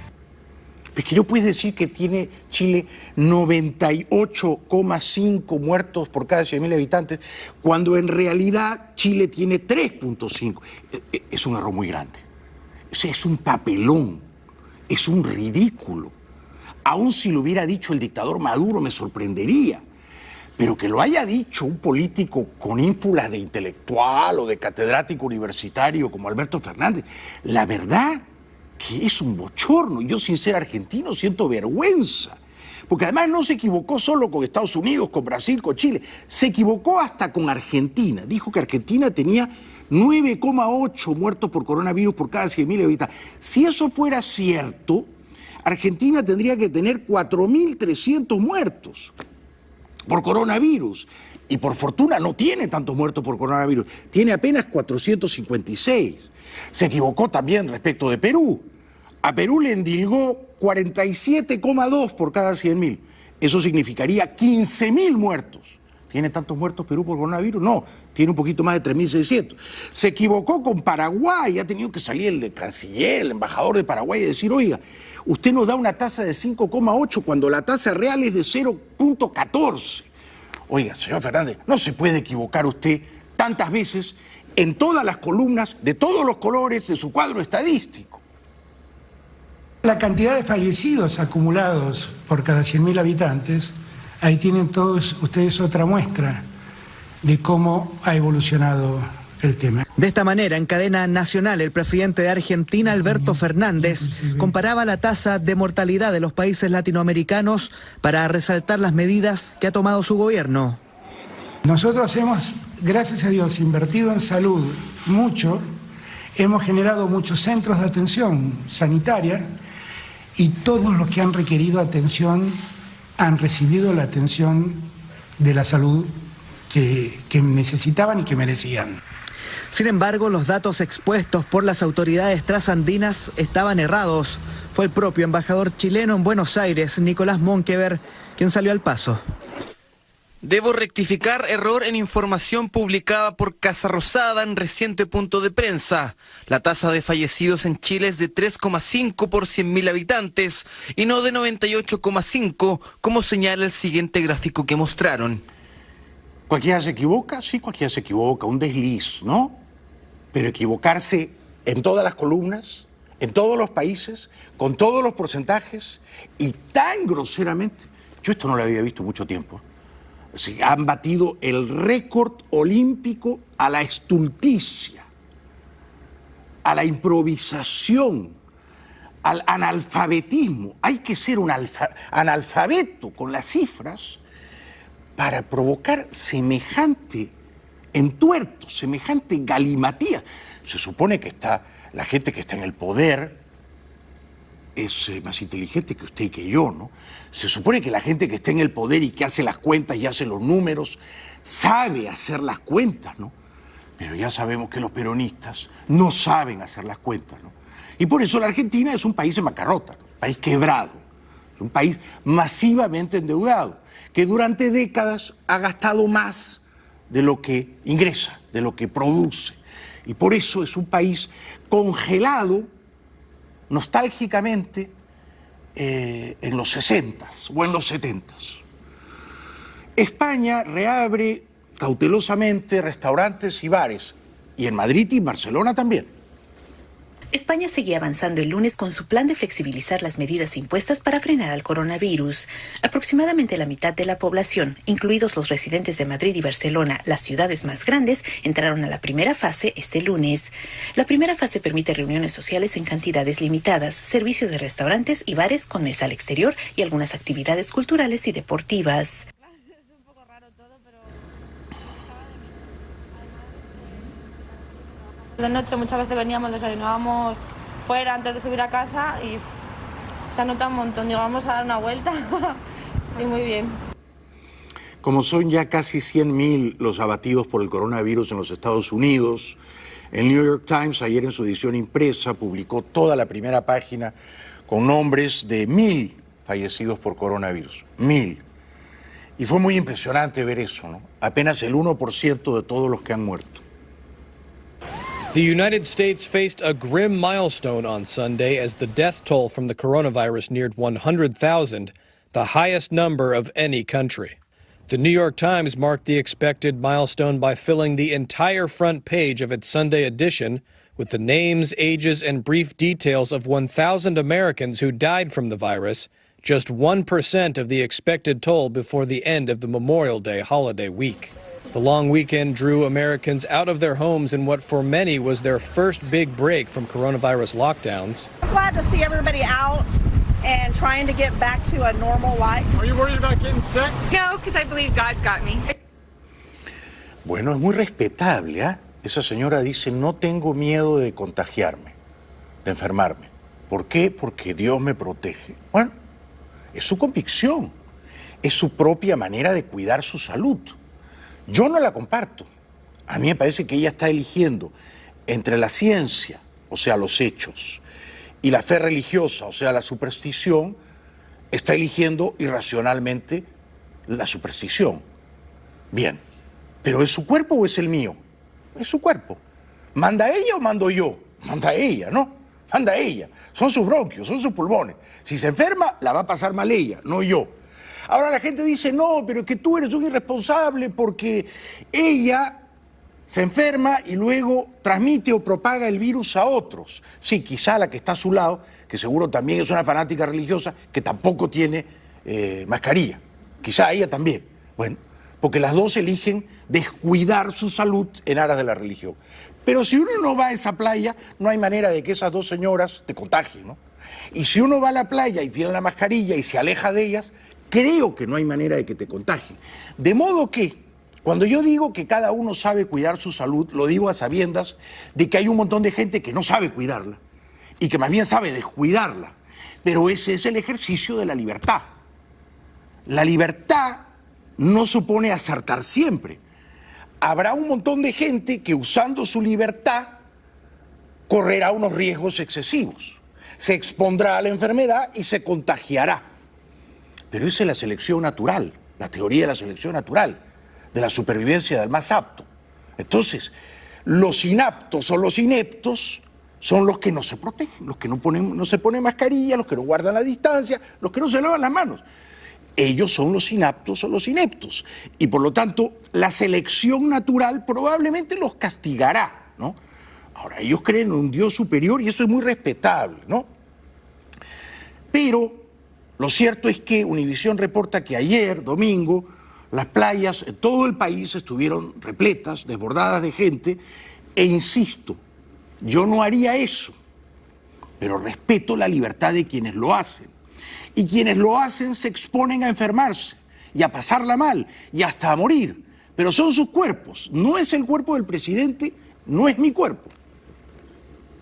Es que no puedes decir que tiene Chile 98,5 muertos por cada 100.000 habitantes, cuando en realidad Chile tiene 3,5. Es un error muy grande. Es un papelón. Es un ridículo. Aún si lo hubiera dicho el dictador Maduro me sorprendería. Pero que lo haya dicho un político con ínfulas de intelectual o de catedrático universitario como Alberto Fernández, la verdad que es un bochorno. Yo, sin ser argentino, siento vergüenza. Porque además no se equivocó solo con Estados Unidos, con Brasil, con Chile. Se equivocó hasta con Argentina. Dijo que Argentina tenía 9,8 muertos por coronavirus por cada 100.000 habitantes. Si eso fuera cierto, Argentina tendría que tener 4.300 muertos por coronavirus. y por fortuna no tiene tantos muertos por coronavirus, tiene apenas 456. Se equivocó también respecto de Perú. A Perú le endilgó 47,2 por cada 100.000. Eso significaría 15.000 muertos. ¿Tiene tantos muertos Perú por coronavirus? No, tiene un poquito más de 3.600. Se equivocó con Paraguay, ha tenido que salir el canciller, el embajador de Paraguay y decir, oiga, usted nos da una tasa de 5,8 cuando la tasa real es de 0,14. Oiga, señor Fernández, no se puede equivocar usted tantas veces en todas las columnas, de todos los colores de su cuadro estadístico. La cantidad de fallecidos acumulados por cada 100.000 habitantes, ahí tienen todos ustedes otra muestra de cómo ha evolucionado el tema. De esta manera, en cadena nacional, el presidente de Argentina, Alberto Fernández, comparaba la tasa de mortalidad de los países latinoamericanos para resaltar las medidas que ha tomado su gobierno. Nosotros hemos, gracias a Dios, invertido en salud mucho, hemos generado muchos centros de atención sanitaria y todos los que han requerido atención han recibido la atención de la salud que necesitaban y que merecían. Sin embargo, los datos expuestos por las autoridades trasandinas estaban errados. Fue el propio embajador chileno en Buenos Aires, Nicolás Monkever, quien salió al paso. Debo rectificar error en información publicada por Casa Rosada en reciente punto de prensa. La tasa de fallecidos en Chile es de 3,5 por 100.000 habitantes y no de 98,5 como señala el siguiente gráfico que mostraron. ¿Cualquiera se equivoca? Sí, cualquiera se equivoca, un desliz, ¿no? Pero equivocarse en todas las columnas, en todos los países, con todos los porcentajes y tan groseramente, yo esto no lo había visto mucho tiempo. Han batido el récord olímpico a la estulticia, a la improvisación, al analfabetismo. Hay que ser un analfabeto con las cifras para provocar semejante entuerto, semejante galimatía. Se supone que la gente que está en el poder es más inteligente que usted y que yo, ¿no? Se supone que la gente que está en el poder y que hace las cuentas y hace los números sabe hacer las cuentas, ¿no? Pero ya sabemos que los peronistas no saben hacer las cuentas, ¿no? Y por eso la Argentina es un país en bancarrota, un país quebrado, un país masivamente endeudado, que durante décadas ha gastado más de lo que ingresa, de lo que produce. Y por eso es un país congelado nostálgicamente en los 60s o en los 70s. España reabre cautelosamente restaurantes y bares, y en Madrid y en Barcelona también. España seguía avanzando el lunes con su plan de flexibilizar las medidas impuestas para frenar al coronavirus. Aproximadamente la mitad de la población, incluidos los residentes de Madrid y Barcelona, las ciudades más grandes, entraron a la primera fase este lunes. La primera fase permite reuniones sociales en cantidades limitadas, servicios de restaurantes y bares con mesa al exterior y algunas actividades culturales y deportivas. De noche muchas veces veníamos, desayunábamos fuera antes de subir a casa y se nota un montón. Digo, vamos a dar una vuelta y muy bien. Como son ya casi 100.000 los abatidos por el coronavirus en los Estados Unidos, el New York Times ayer en su edición impresa publicó toda la primera página con nombres de 1.000 fallecidos por coronavirus. 1.000. Y fue muy impresionante ver eso, ¿no? Apenas el 1% de todos los que han muerto. The United States faced a grim milestone on Sunday as the death toll from the coronavirus neared 100,000, the highest number of any country. The New York Times marked the expected milestone by filling the entire front page of its Sunday edition with the names, ages, and brief details of 1,000 Americans who died from the virus, just 1% of the expected toll before the end of the Memorial Day holiday week. The long weekend drew Americans out of their homes in what for many was their first big break from coronavirus lockdowns. I'm glad to see everybody out and trying to get back to a normal life. Are you worried about getting sick? No, because I believe God's got me. Bueno, es muy respetable, ¿eh? Esa señora dice, no tengo miedo de contagiarme, de enfermarme. ¿Por qué? Porque Dios me protege. Bueno, es su convicción, es su propia manera de cuidar su salud. Yo no la comparto. A mí me parece que ella está eligiendo entre la ciencia, o sea, los hechos, y la fe religiosa, o sea, la superstición, está eligiendo irracionalmente la superstición. Bien, pero ¿es su cuerpo o es el mío? Es su cuerpo. ¿Manda ella o mando yo? Manda ella, ¿no? Manda ella. Son sus bronquios, son sus pulmones. Si se enferma, la va a pasar mal ella, no yo. Ahora la gente dice, no, pero es que tú eres un irresponsable porque ella se enferma y luego transmite o propaga el virus a otros. Sí, quizá la que está a su lado, que seguro también es una fanática religiosa, que tampoco tiene mascarilla. Quizá ella también. Bueno, porque las dos eligen descuidar su salud en aras de la religión. Pero si uno no va a esa playa, no hay manera de que esas dos señoras te contagien, ¿no? Y si uno va a la playa y tiene la mascarilla y se aleja de ellas, creo que no hay manera de que te contagien. De modo que, cuando yo digo que cada uno sabe cuidar su salud, lo digo a sabiendas de que hay un montón de gente que no sabe cuidarla y que más bien sabe descuidarla. Pero ese es el ejercicio de la libertad. La libertad no supone acertar siempre. Habrá un montón de gente que usando su libertad correrá unos riesgos excesivos. Se expondrá a la enfermedad y se contagiará. Pero esa es la selección natural, la teoría de la selección natural, de la supervivencia del más apto. Entonces, los inaptos o los ineptos son los que no se protegen, los que no se ponen mascarilla, los que no guardan la distancia, los que no se lavan las manos. Ellos son los inaptos o los ineptos. Y por lo tanto, la selección natural probablemente los castigará, ¿no? Ahora, ellos creen en un Dios superior y eso es muy respetable, ¿no? Pero lo cierto es que Univisión reporta que ayer, domingo, las playas en todo el país estuvieron repletas, desbordadas de gente, e insisto, yo no haría eso, pero respeto la libertad de quienes lo hacen. Y quienes lo hacen se exponen a enfermarse y a pasarla mal y hasta a morir. Pero son sus cuerpos, no es el cuerpo del presidente, no es mi cuerpo.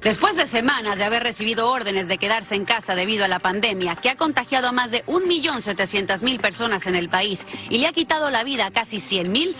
Después de semanas de haber recibido órdenes de quedarse en casa debido a la pandemia, que ha contagiado a más de 1.700.000 personas en el país y le ha quitado la vida a casi 100.000,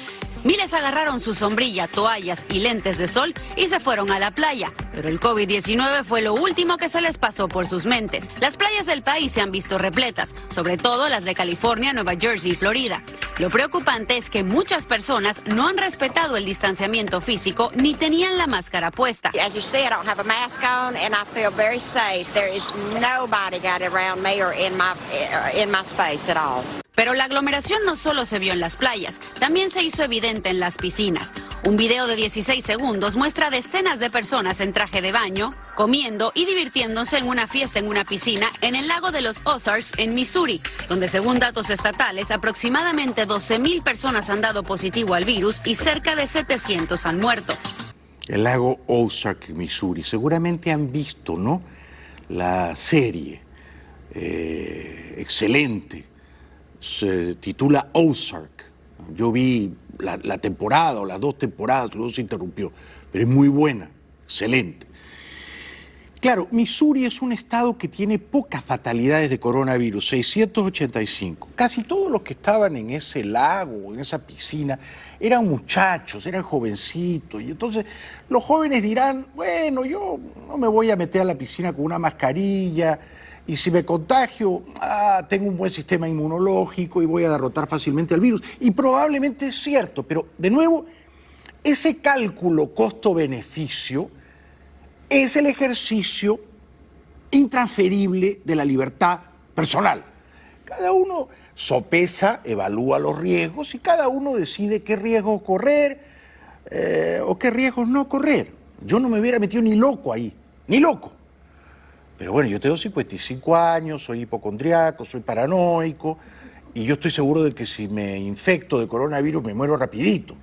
miles agarraron su sombrilla, toallas y lentes de sol y se fueron a la playa. Pero el COVID-19 fue lo último que se les pasó por sus mentes. Las playas del país se han visto repletas, sobre todo las de California, Nueva Jersey y Florida. Lo preocupante es que muchas personas no han respetado el distanciamiento físico ni tenían la máscara puesta. As you see, I don't have a mask on and I feel very safe. There is nobody got around me or in my space at all. Pero la aglomeración no solo se vio en las playas, también se hizo evidente en las piscinas. Un video de 16 segundos muestra decenas de personas en traje de baño, comiendo y divirtiéndose en una fiesta en una piscina en el lago de los Ozarks en Missouri, donde según datos estatales aproximadamente 12.000 personas han dado positivo al virus y cerca de 700 han muerto. El lago Ozark, Missouri, seguramente han visto, ¿no?, la serie, excelente. Se titula Ozark. Yo vi la temporada o las dos temporadas, luego se interrumpió, pero es muy buena, excelente. Claro, Missouri es un estado que tiene pocas fatalidades de coronavirus, 685. Casi todos los que estaban en ese lago, en esa piscina, eran muchachos, eran jovencitos. Y entonces los jóvenes dirán, bueno, yo no me voy a meter a la piscina con una mascarilla, y si me contagio, tengo un buen sistema inmunológico y voy a derrotar fácilmente al virus. Y probablemente es cierto, pero de nuevo, ese cálculo costo-beneficio es el ejercicio intransferible de la libertad personal. Cada uno sopesa, evalúa los riesgos y cada uno decide qué riesgos correr o qué riesgos no correr. Yo no me hubiera metido ni loco ahí, ni loco. Pero bueno, yo tengo 55 años, soy hipocondriaco, soy paranoico y yo estoy seguro de que si me infecto de coronavirus me muero rapidito.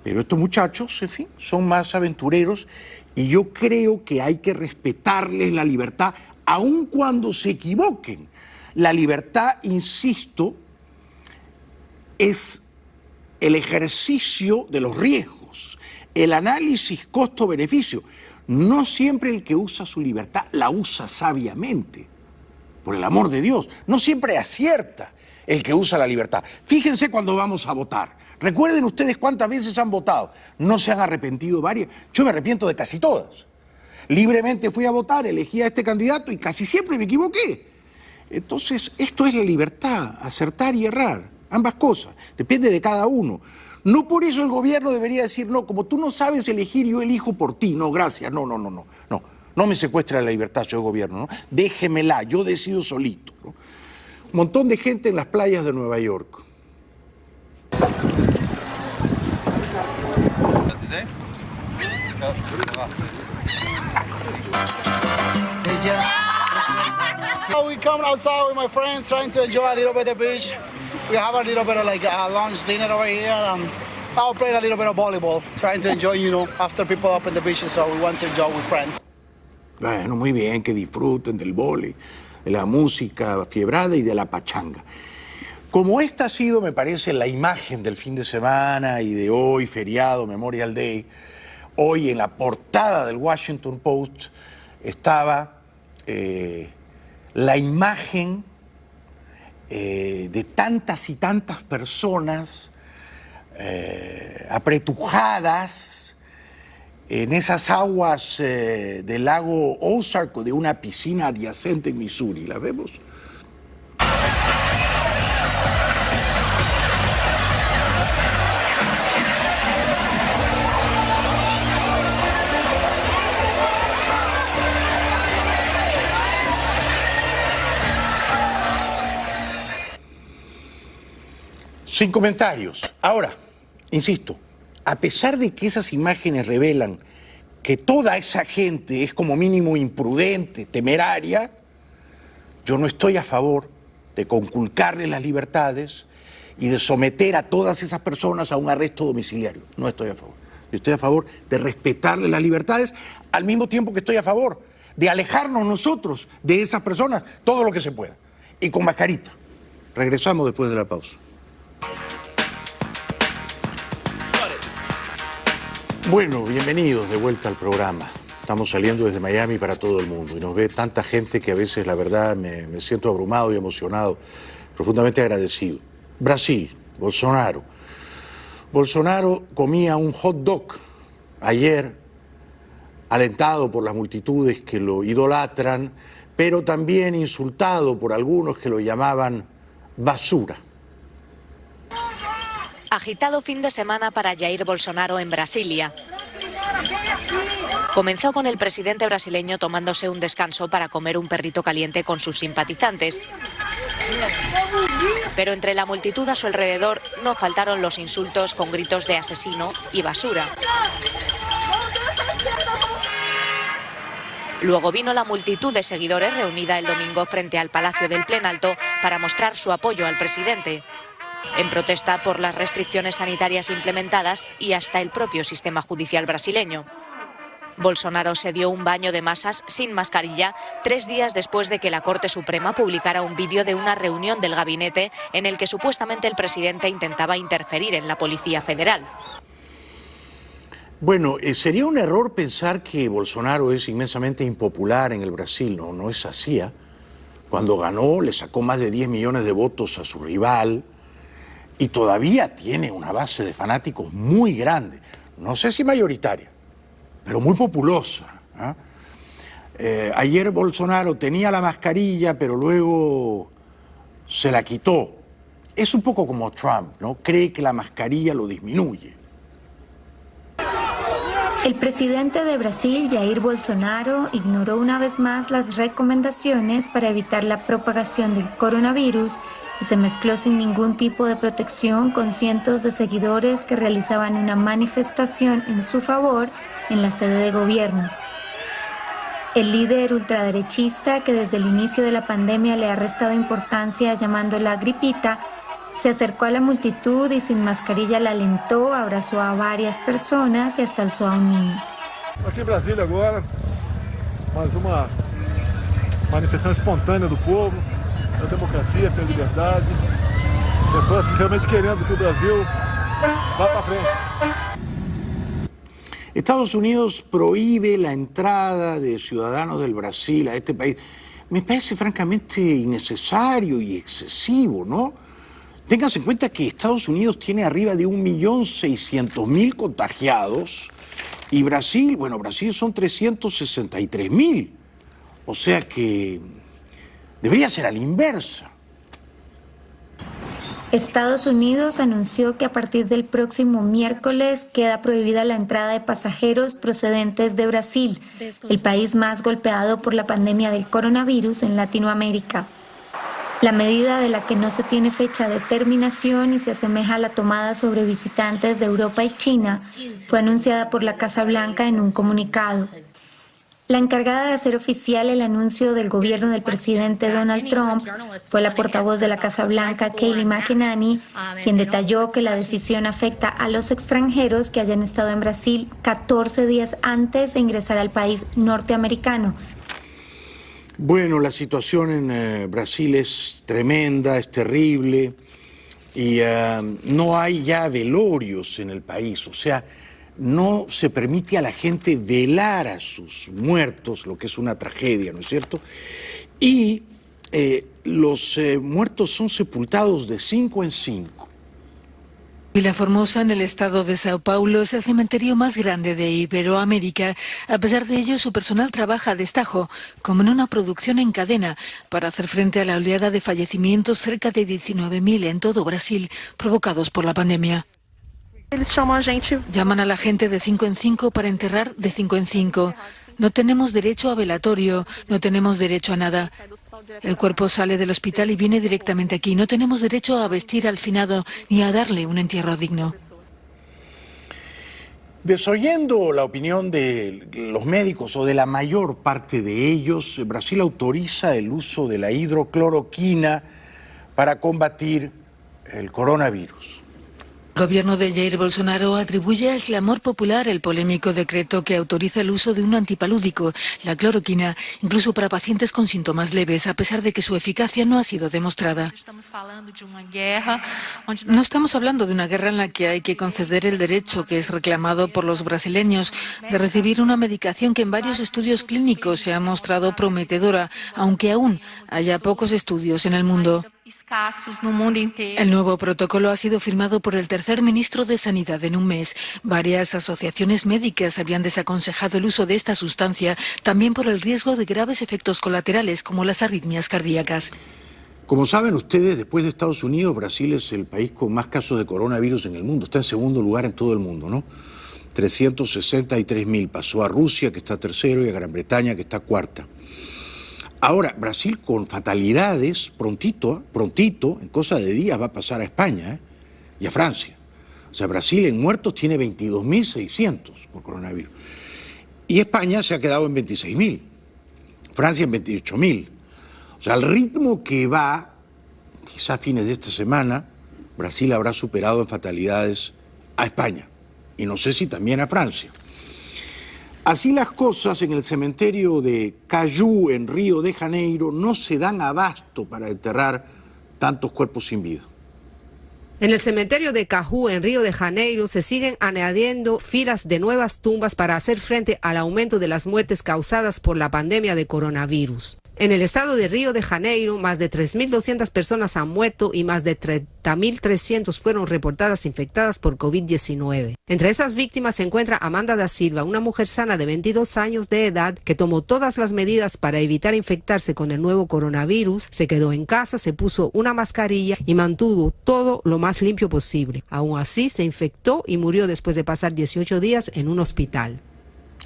Pero estos muchachos, en fin, son más aventureros y yo creo que hay que respetarles la libertad, aun cuando se equivoquen. La libertad, insisto, es el ejercicio de los riesgos, el análisis costo-beneficio. No siempre el que usa su libertad la usa sabiamente, por el amor de Dios. No siempre acierta. el que usa la libertad. Fíjense cuando vamos a votar. Recuerden ustedes cuántas veces han votado. ¿No se han arrepentido varias? Yo me arrepiento de casi todas. Libremente fui a votar, elegí a este candidato y casi siempre me equivoqué. Entonces, esto es la libertad, acertar y errar. Ambas cosas. Depende de cada uno. No por eso el gobierno debería decir, no, como tú no sabes elegir, yo elijo por ti. No, gracias. No. No me secuestre la libertad, señor gobierno, ¿no? Déjemela, yo decido solito, ¿no? Un montón de gente en las playas de Nueva York. We come outside with my friends, trying to enjoy a little bit of the beach. We have a little bit of like a lunch, dinner over here. I'll play a little bit of volleyball, trying to enjoy, you know, after people up in the beaches, so we want to enjoy with friends. Bueno, muy bien, que disfruten del vóley, de la música fiebrada y de la pachanga. Como esta ha sido, me parece, la imagen del fin de semana y de hoy, feriado, Memorial Day, hoy en la portada del Washington Post estaba la imagen de tantas y tantas personas apretujadas en esas aguas del lago Ozark o de una piscina adyacente en Missouri. ¿La vemos? Sin comentarios. Ahora, insisto, a pesar de que esas imágenes revelan que toda esa gente es como mínimo imprudente, temeraria, yo no estoy a favor de conculcarle las libertades y de someter a todas esas personas a un arresto domiciliario. No estoy a favor. Yo estoy a favor de respetarle las libertades, al mismo tiempo que estoy a favor de alejarnos nosotros de esas personas todo lo que se pueda. Y con mascarita. Regresamos después de la pausa. Bueno, bienvenidos de vuelta al programa. Estamos saliendo desde Miami para todo el mundo y nos ve tanta gente que a veces, la verdad, me siento abrumado y emocionado, profundamente agradecido. Brasil, Bolsonaro. Bolsonaro comía un hot dog ayer, alentado por las multitudes que lo idolatran, pero también insultado por algunos que lo llamaban basura. Agitado fin de semana para Jair Bolsonaro en Brasilia. Comenzó con el presidente brasileño tomándose un descanso para comer un perrito caliente con sus simpatizantes. Pero entre la multitud a su alrededor no faltaron los insultos con gritos de asesino y basura. Luego vino la multitud de seguidores reunida el domingo frente al Palacio del Planalto para mostrar su apoyo al presidente, en protesta por las restricciones sanitarias implementadas y hasta el propio sistema judicial brasileño. Bolsonaro se dio un baño de masas sin mascarilla 3 días después de que la Corte Suprema publicara un vídeo de una reunión del gabinete en el que supuestamente el presidente intentaba interferir en la Policía Federal. Bueno, sería un error pensar que Bolsonaro es inmensamente impopular en el Brasil. No es así. Cuando ganó le sacó más de 10 millones de votos a su rival y todavía tiene una base de fanáticos muy grande. No sé si mayoritaria, pero muy populosa. Ayer Bolsonaro tenía la mascarilla, pero luego se la quitó. Es un poco como Trump, ¿no? Cree que la mascarilla lo disminuye. El presidente de Brasil, Jair Bolsonaro, ignoró una vez más las recomendaciones para evitar la propagación del coronavirus y se mezcló sin ningún tipo de protección con cientos de seguidores que realizaban una manifestación en su favor en la sede de gobierno. El líder ultraderechista, que desde el inicio de la pandemia le ha restado importancia llamándola gripita, se acercó a la multitud y sin mascarilla la alentó, abrazó a varias personas y hasta alzó a un niño. Aquí en Brasil agora, mais uma manifestação espontânea do povo, da democracia, pela liberdade, pessoas realmente querendo que o Brasil vá para frente. Estados Unidos prohíbe la entrada de ciudadanos del Brasil a este país. Me parece francamente innecesario y excesivo, ¿no? Ténganse en cuenta que Estados Unidos tiene arriba de 1.600.000 contagiados y Brasil, bueno, Brasil son 363.000. O sea que debería ser a la inversa. Estados Unidos anunció que a partir del próximo miércoles queda prohibida la entrada de pasajeros procedentes de Brasil, el país más golpeado por la pandemia del coronavirus en Latinoamérica. La medida, de la que no se tiene fecha de terminación y se asemeja a la tomada sobre visitantes de Europa y China, fue anunciada por la Casa Blanca en un comunicado. La encargada de hacer oficial el anuncio del gobierno del presidente Donald Trump fue la portavoz de la Casa Blanca, Kayleigh McEnany, quien detalló que la decisión afecta a los extranjeros que hayan estado en Brasil 14 días antes de ingresar al país norteamericano. Bueno, la situación en Brasil es tremenda, es terrible y no hay ya velorios en el país, o sea, no se permite a la gente velar a sus muertos, lo que es una tragedia, ¿no es cierto? Y los muertos son sepultados de 5 en 5. Vila Formosa, en el estado de Sao Paulo, es el cementerio más grande de Iberoamérica. A pesar de ello, su personal trabaja a destajo, como en una producción en cadena, para hacer frente a la oleada de fallecimientos, cerca de 19.000 en todo Brasil, provocados por la pandemia. Llaman a la gente de 5 en 5 para enterrar de 5 en 5. No tenemos derecho a velatorio, no tenemos derecho a nada. El cuerpo sale del hospital y viene directamente aquí. No tenemos derecho a vestir al finado ni a darle un entierro digno. Desoyendo la opinión de los médicos o de la mayor parte de ellos, Brasil autoriza el uso de la hidrocloroquina para combatir el coronavirus. El gobierno de Jair Bolsonaro atribuye al clamor popular el polémico decreto que autoriza el uso de un antipalúdico, la cloroquina, incluso para pacientes con síntomas leves, a pesar de que su eficacia no ha sido demostrada. No estamos hablando de una guerra en la que hay que conceder el derecho que es reclamado por los brasileños de recibir una medicación que en varios estudios clínicos se ha mostrado prometedora, aunque aún haya pocos estudios en el mundo. El nuevo protocolo ha sido firmado por el tercer ministro de Sanidad en un mes. Varias asociaciones médicas habían desaconsejado el uso de esta sustancia, también por el riesgo de graves efectos colaterales como las arritmias cardíacas. Como saben ustedes, después de Estados Unidos, Brasil es el país con más casos de coronavirus en el mundo. Está en segundo lugar en todo el mundo, ¿no? 363.000. Pasó a Rusia, que está tercero, y a Gran Bretaña, que está cuarta. Ahora, Brasil con fatalidades, prontito, en cosa de días va a pasar a España y a Francia. O sea, Brasil en muertos tiene 22.600 por coronavirus. Y España se ha quedado en 26.000. Francia en 28.000. O sea, al ritmo que va, quizás a fines de esta semana, Brasil habrá superado en fatalidades a España. Y no sé si también a Francia. Así las cosas, en el cementerio de Caju, en Río de Janeiro, no se dan abasto para enterrar tantos cuerpos sin vida. En el cementerio de Caju, en Río de Janeiro, se siguen añadiendo filas de nuevas tumbas para hacer frente al aumento de las muertes causadas por la pandemia de coronavirus. En el estado de Río de Janeiro, más de 3.200 personas han muerto y más de 30.300 fueron reportadas infectadas por COVID-19. Entre esas víctimas se encuentra Amanda da Silva, una mujer sana de 22 años de edad que tomó todas las medidas para evitar infectarse con el nuevo coronavirus, se quedó en casa, se puso una mascarilla y mantuvo todo lo más limpio posible. Aún así, se infectó y murió después de pasar 18 días en un hospital.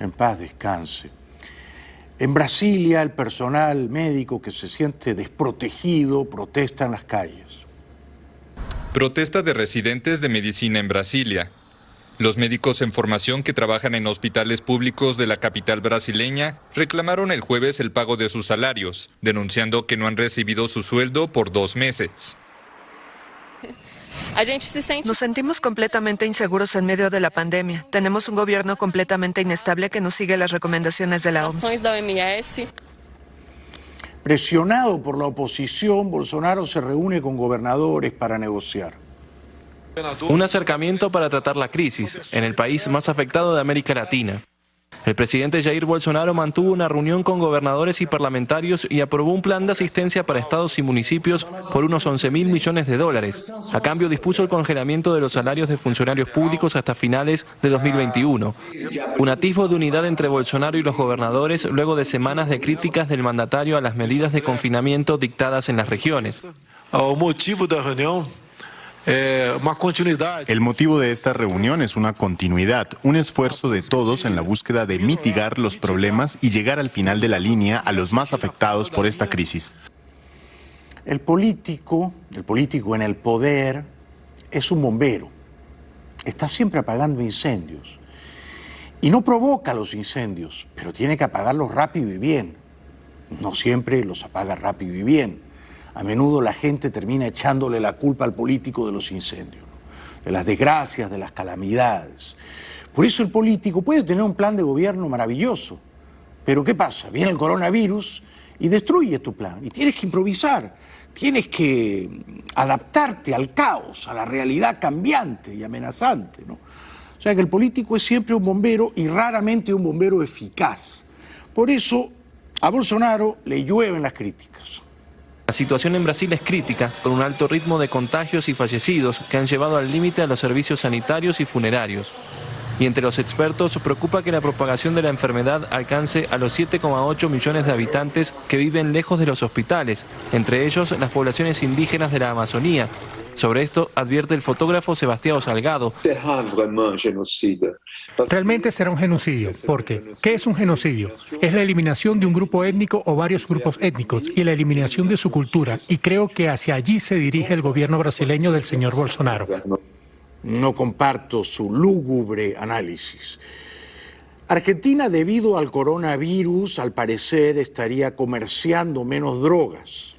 En paz descanse. En Brasilia, el personal médico que se siente desprotegido protesta en las calles. Protesta de residentes de medicina en Brasilia. Los médicos en formación que trabajan en hospitales públicos de la capital brasileña reclamaron el jueves el pago de sus salarios, denunciando que no han recibido su sueldo por 2 meses. Nos sentimos completamente inseguros en medio de la pandemia. Tenemos un gobierno completamente inestable que no sigue las recomendaciones de la OMS. Presionado por la oposición, Bolsonaro se reúne con gobernadores para negociar. Un acercamiento para tratar la crisis en el país más afectado de América Latina. El presidente Jair Bolsonaro mantuvo una reunión con gobernadores y parlamentarios y aprobó un plan de asistencia para estados y municipios por unos 11.000 millones de dólares. A cambio dispuso el congelamiento de los salarios de funcionarios públicos hasta finales de 2021. Un atisbo de unidad entre Bolsonaro y los gobernadores luego de semanas de críticas del mandatario a las medidas de confinamiento dictadas en las regiones. El motivo de esta reunión es una continuidad, un esfuerzo de todos en la búsqueda de mitigar los problemas y llegar al final de la línea a los más afectados por esta crisis. El político en el poder es un bombero. Está siempre apagando incendios. Y no provoca los incendios, pero tiene que apagarlos rápido y bien. No siempre los apaga rápido y bien. A menudo la gente termina echándole la culpa al político de los incendios, de las desgracias, de las calamidades. Por eso el político puede tener un plan de gobierno maravilloso, pero ¿qué pasa? Viene el coronavirus y destruye tu plan, y tienes que improvisar, tienes que adaptarte al caos, a la realidad cambiante y amenazante, ¿no? O sea que el político es siempre un bombero y raramente un bombero eficaz. Por eso a Bolsonaro le llueven las críticas. La situación en Brasil es crítica, con un alto ritmo de contagios y fallecidos que han llevado al límite a los servicios sanitarios y funerarios. Y entre los expertos preocupa que la propagación de la enfermedad alcance a los 7,8 millones de habitantes que viven lejos de los hospitales, entre ellos las poblaciones indígenas de la Amazonía. Sobre esto advierte el fotógrafo Sebastião Salgado. Realmente será un genocidio, porque ¿qué es un genocidio? Es la eliminación de un grupo étnico o varios grupos étnicos y la eliminación de su cultura, y creo que hacia allí se dirige el gobierno brasileño del señor Bolsonaro. No comparto su lúgubre análisis. Argentina, debido al coronavirus, al parecer estaría comerciando menos drogas.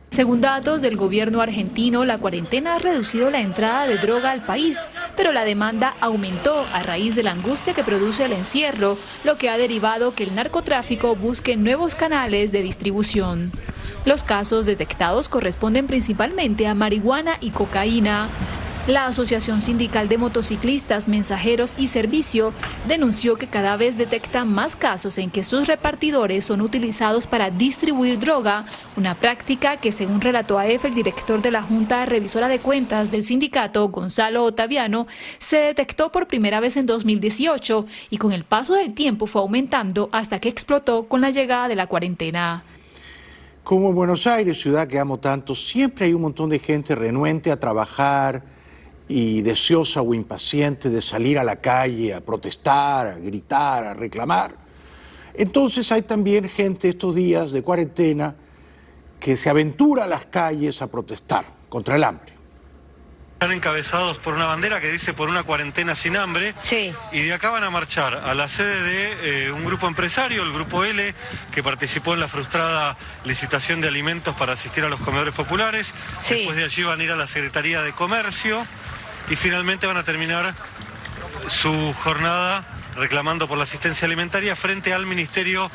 Según datos del gobierno argentino, la cuarentena ha reducido la entrada de droga al país, pero la demanda aumentó a raíz de la angustia que produce el encierro, lo que ha derivado que el narcotráfico busque nuevos canales de distribución. Los casos detectados corresponden principalmente a marihuana y cocaína. La Asociación Sindical de Motociclistas, Mensajeros y Servicio denunció que cada vez detecta más casos en que sus repartidores son utilizados para distribuir droga, una práctica que, según relató a EFE el director de la Junta Revisora de Cuentas del sindicato, Gonzalo Ottaviano, se detectó por primera vez en 2018 y con el paso del tiempo fue aumentando hasta que explotó con la llegada de la cuarentena. Como en Buenos Aires, ciudad que amo tanto, siempre hay un montón de gente renuente a trabajar y deseosa o impaciente de salir a la calle a protestar, a gritar, a reclamar. Entonces hay también gente estos días de cuarentena que se aventura a las calles a protestar contra el hambre. Están encabezados por una bandera que dice por una cuarentena sin hambre. Sí. Y de acá van a marchar a la sede de un grupo empresario, el Grupo L, que participó en la frustrada licitación de alimentos para asistir a los comedores populares. Sí. Después de allí van a ir a la Secretaría de Comercio y finalmente van a terminar su jornada reclamando por la asistencia alimentaria frente al Ministerio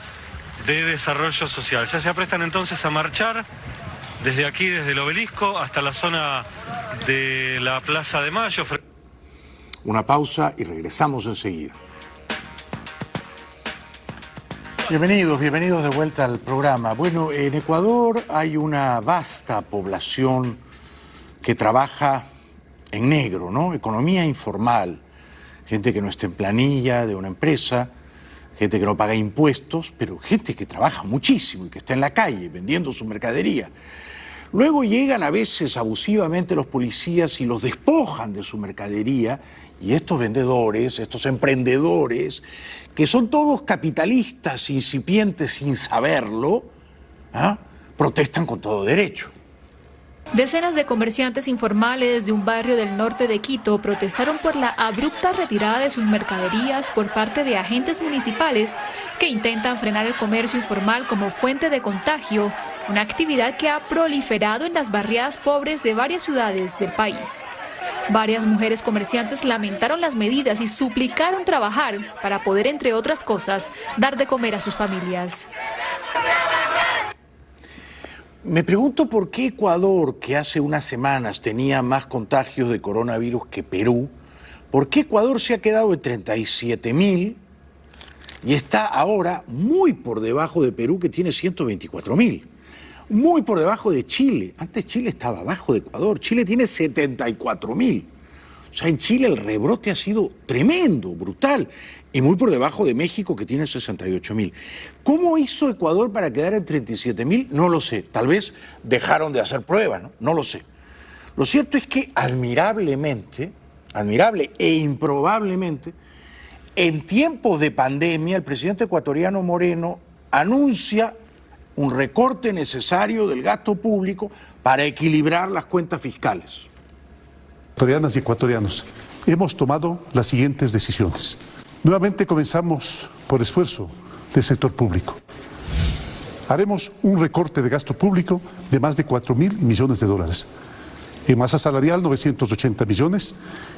de Desarrollo Social. Ya se aprestan entonces a marchar desde aquí, desde el Obelisco, hasta la zona de la Plaza de Mayo. Una pausa y regresamos enseguida. Bienvenidos de vuelta al programa. Bueno, en Ecuador hay una vasta población que trabaja en negro, ¿no? Economía informal. Gente que no está en planilla de una empresa, gente que no paga impuestos, pero gente que trabaja muchísimo y que está en la calle vendiendo su mercadería. Luego llegan a veces abusivamente los policías y los despojan de su mercadería, y estos vendedores, estos emprendedores, que son todos capitalistas incipientes sin saberlo, protestan con todo derecho. Decenas de comerciantes informales de un barrio del norte de Quito protestaron por la abrupta retirada de sus mercaderías por parte de agentes municipales que intentan frenar el comercio informal como fuente de contagio, una actividad que ha proliferado en las barriadas pobres de varias ciudades del país. Varias mujeres comerciantes lamentaron las medidas y suplicaron trabajar para poder, entre otras cosas, dar de comer a sus familias. Me pregunto por qué Ecuador, que hace unas semanas tenía más contagios de coronavirus que Perú, ¿por qué Ecuador se ha quedado en 37.000 y está ahora muy por debajo de Perú, que tiene 124.000. Muy por debajo de Chile. Antes Chile estaba abajo de Ecuador. Chile tiene 74.000. O sea, en Chile el rebrote ha sido tremendo, brutal. Y muy por debajo de México, que tiene 68.000. ¿Cómo hizo Ecuador para quedar en 37.000? No lo sé. Tal vez dejaron de hacer pruebas, ¿no? No lo sé. Lo cierto es que admirable e improbablemente, en tiempos de pandemia, el presidente ecuatoriano Moreno anuncia un recorte necesario del gasto público para equilibrar las cuentas fiscales. Ecuatorianas y ecuatorianos, hemos tomado las siguientes decisiones. Nuevamente comenzamos por esfuerzo del sector público. Haremos un recorte de gasto público de más de 4.000 millones de dólares. En masa salarial, 980 millones,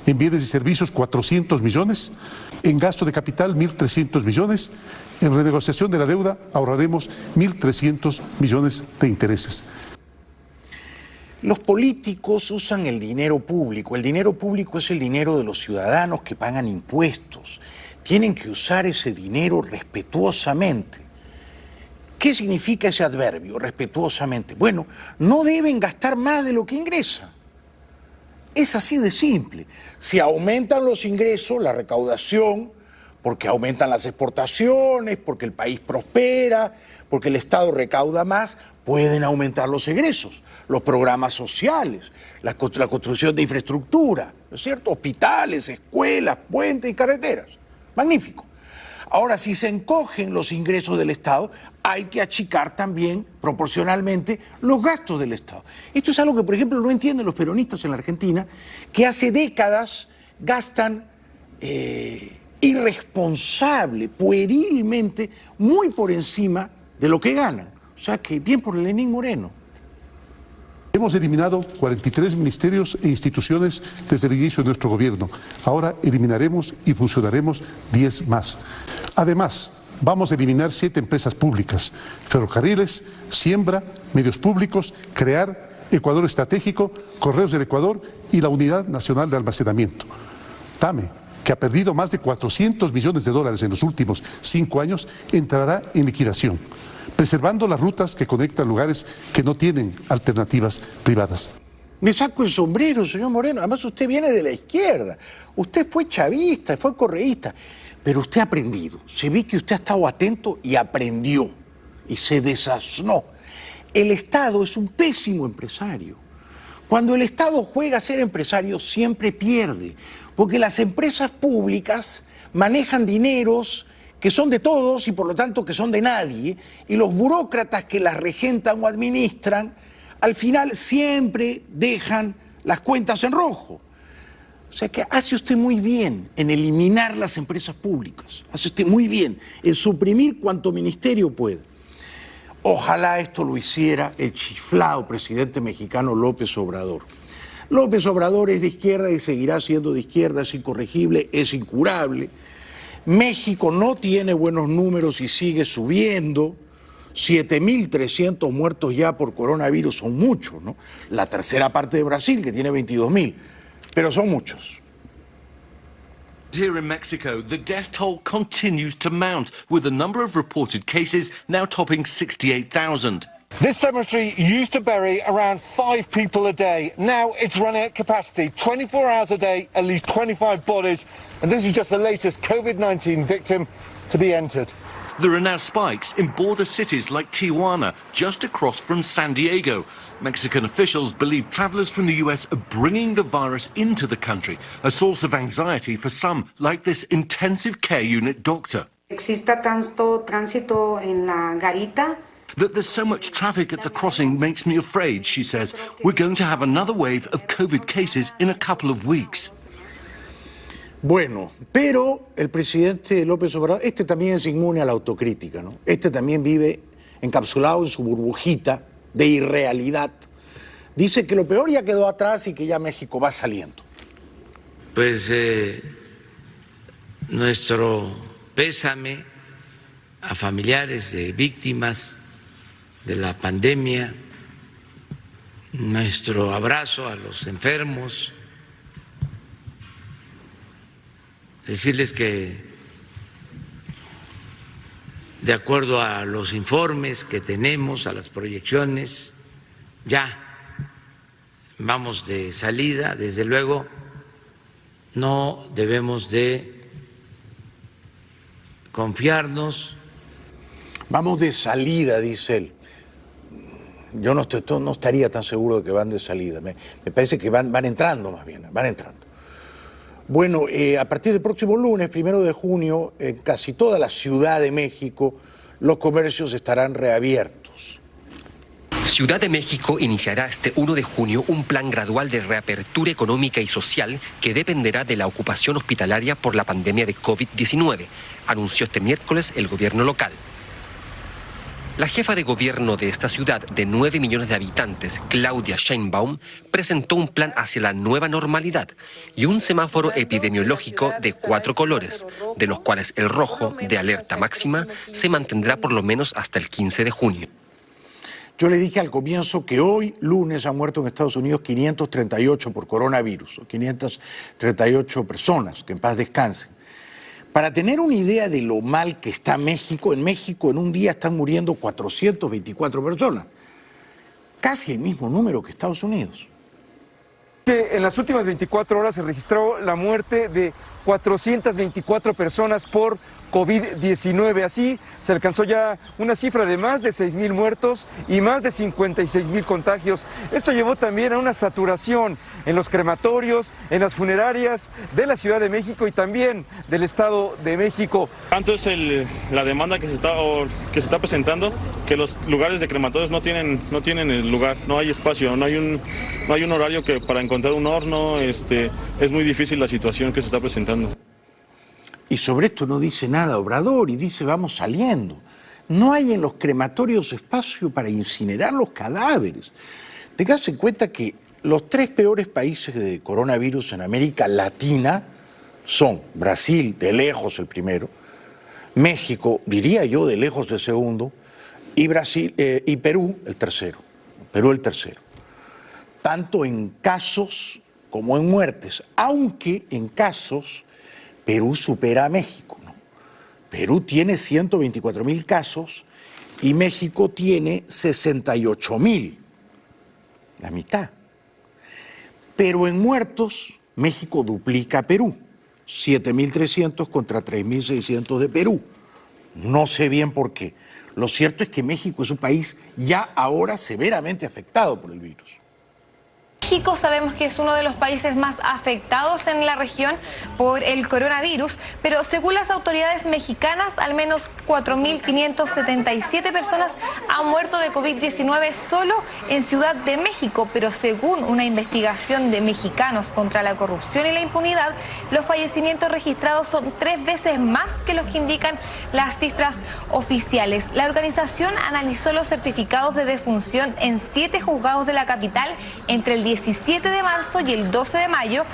en bienes y servicios, 400 millones, en gasto de capital, 1.300 millones, en renegociación de la deuda ahorraremos 1.300 millones de intereses. Los políticos usan el dinero público. El dinero público es el dinero de los ciudadanos que pagan impuestos. Tienen que usar ese dinero respetuosamente. ¿Qué significa ese adverbio, respetuosamente? Bueno, no deben gastar más de lo que ingresan. Es así de simple. Si aumentan los ingresos, la recaudación, porque aumentan las exportaciones, porque el país prospera, porque el Estado recauda más, pueden aumentar los egresos, los programas sociales, la construcción de infraestructura, ¿no es cierto? Hospitales, escuelas, puentes y carreteras. Magnífico. Ahora, si se encogen los ingresos del Estado, hay que achicar también proporcionalmente los gastos del Estado. Esto es algo que, por ejemplo, no entienden los peronistas en la Argentina, que hace décadas gastan irresponsable, puerilmente, muy por encima de lo que ganan. O sea que bien por Lenín Moreno. Hemos eliminado 43 ministerios e instituciones desde el inicio de nuestro gobierno. Ahora eliminaremos y fusionaremos 10 más. Además, vamos a eliminar 7 empresas públicas: ferrocarriles, siembra, medios públicos, crear Ecuador Estratégico, Correos del Ecuador y la Unidad Nacional de Almacenamiento. TAME, que ha perdido más de 400 millones de dólares en los últimos 5 años, entrará en liquidación, preservando las rutas que conectan lugares que no tienen alternativas privadas. Me saco el sombrero, señor Moreno. Además, usted viene de la izquierda. Usted fue chavista, fue correísta. Pero usted ha aprendido. Se ve que usted ha estado atento y aprendió. Y se desasnó. El Estado es un pésimo empresario. Cuando el Estado juega a ser empresario, siempre pierde. Porque las empresas públicas manejan dineros que son de todos y por lo tanto que son de nadie, y los burócratas que las regentan o administran, al final siempre dejan las cuentas en rojo. O sea que hace usted muy bien en eliminar las empresas públicas, hace usted muy bien en suprimir cuanto ministerio puede. Ojalá esto lo hiciera el chiflado presidente mexicano López Obrador. López Obrador es de izquierda y seguirá siendo de izquierda, es incorregible, es incurable. México no tiene buenos números y sigue subiendo. 7.300 muertos ya por coronavirus son muchos, ¿no? La tercera parte de Brasil, que tiene 22.000, pero son muchos. Here in Mexico, the death toll continues to mount, with the number of reported cases now topping 68,000. This cemetery used to bury around 5 people a day. Now it's running at capacity, 24 hours a day, at least 25 bodies. And this is just the latest COVID-19 victim to be entered. There are now spikes in border cities like Tijuana, just across from San Diego. Mexican officials believe travelers from the US are bringing the virus into the country, a source of anxiety for some, like this intensive care unit doctor. Exista tanto tránsito en la garita. That there's so much traffic at the crossing makes me afraid, she says. We're going to have another wave of COVID cases in a couple of weeks. Bueno, pero el presidente López Obrador, este también es inmune a la autocrítica, ¿no? Este también vive encapsulado en su burbujita de irrealidad. Dice que lo peor ya quedó atrás y que ya México va saliendo. Pues nuestro pésame a familiares de víctimas de la pandemia, nuestro abrazo a los enfermos, decirles que de acuerdo a los informes que tenemos, a las proyecciones, ya vamos de salida. Desde luego, no debemos de confiarnos. Vamos de salida, dice él. Yo no estaría tan seguro de que van de salida. Me parece que van entrando más bien, van entrando. Bueno, a partir del próximo lunes, 1 de junio, en casi toda la Ciudad de México, los comercios estarán reabiertos. Ciudad de México iniciará este 1 de junio un plan gradual de reapertura económica y social que dependerá de la ocupación hospitalaria por la pandemia de COVID-19, anunció este miércoles el gobierno local. La jefa de gobierno de esta ciudad de 9 millones de habitantes, Claudia Sheinbaum, presentó un plan hacia la nueva normalidad y un semáforo epidemiológico de 4 colores, de los cuales el rojo, de alerta máxima, se mantendrá por lo menos hasta el 15 de junio. Yo le dije al comienzo que hoy, lunes, han muerto en Estados Unidos 538 por coronavirus, 538 personas, que en paz descansen. Para tener una idea de lo mal que está México, en un día están muriendo 424 personas. Casi el mismo número que Estados Unidos. En las últimas 24 horas se registró la muerte de 424 personas por COVID-19. Así se alcanzó ya una cifra de más de 6,000 muertos y más de 56,000 contagios. Esto llevó también a una saturación en los crematorios, en las funerarias de la Ciudad de México y también del Estado de México. Tanto es la demanda que se está presentando que los lugares de crematorios no tienen el lugar, no hay espacio, no hay un horario que para encontrar un horno, es muy difícil la situación que se está presentando. Y sobre esto no dice nada Obrador y dice vamos saliendo. No hay en los crematorios espacio para incinerar los cadáveres. Tengas en cuenta que los 3 peores países de coronavirus en América Latina son Brasil, de lejos el primero, México, diría yo, de lejos el segundo, y Perú el tercero. Tanto en casos como en muertes, aunque en casos Perú supera a México, ¿no? Perú tiene 124,000 casos y México tiene 68,000, la mitad. Pero en muertos, México duplica a Perú, 7,300 contra 3,600 de Perú. No sé bien por qué. Lo cierto es que México es un país ya ahora severamente afectado por el virus. México sabemos que es uno de los países más afectados en la región por el coronavirus, pero según las autoridades mexicanas, al menos 4.577 personas han muerto de COVID-19 solo en Ciudad de México, pero según una investigación de Mexicanos contra la Corrupción y la Impunidad, los fallecimientos registrados son 3 veces más que los que indican las cifras oficiales. La organización analizó los certificados de defunción en 7 juzgados de la capital entre el 17 de marzo y el 12 de mayo,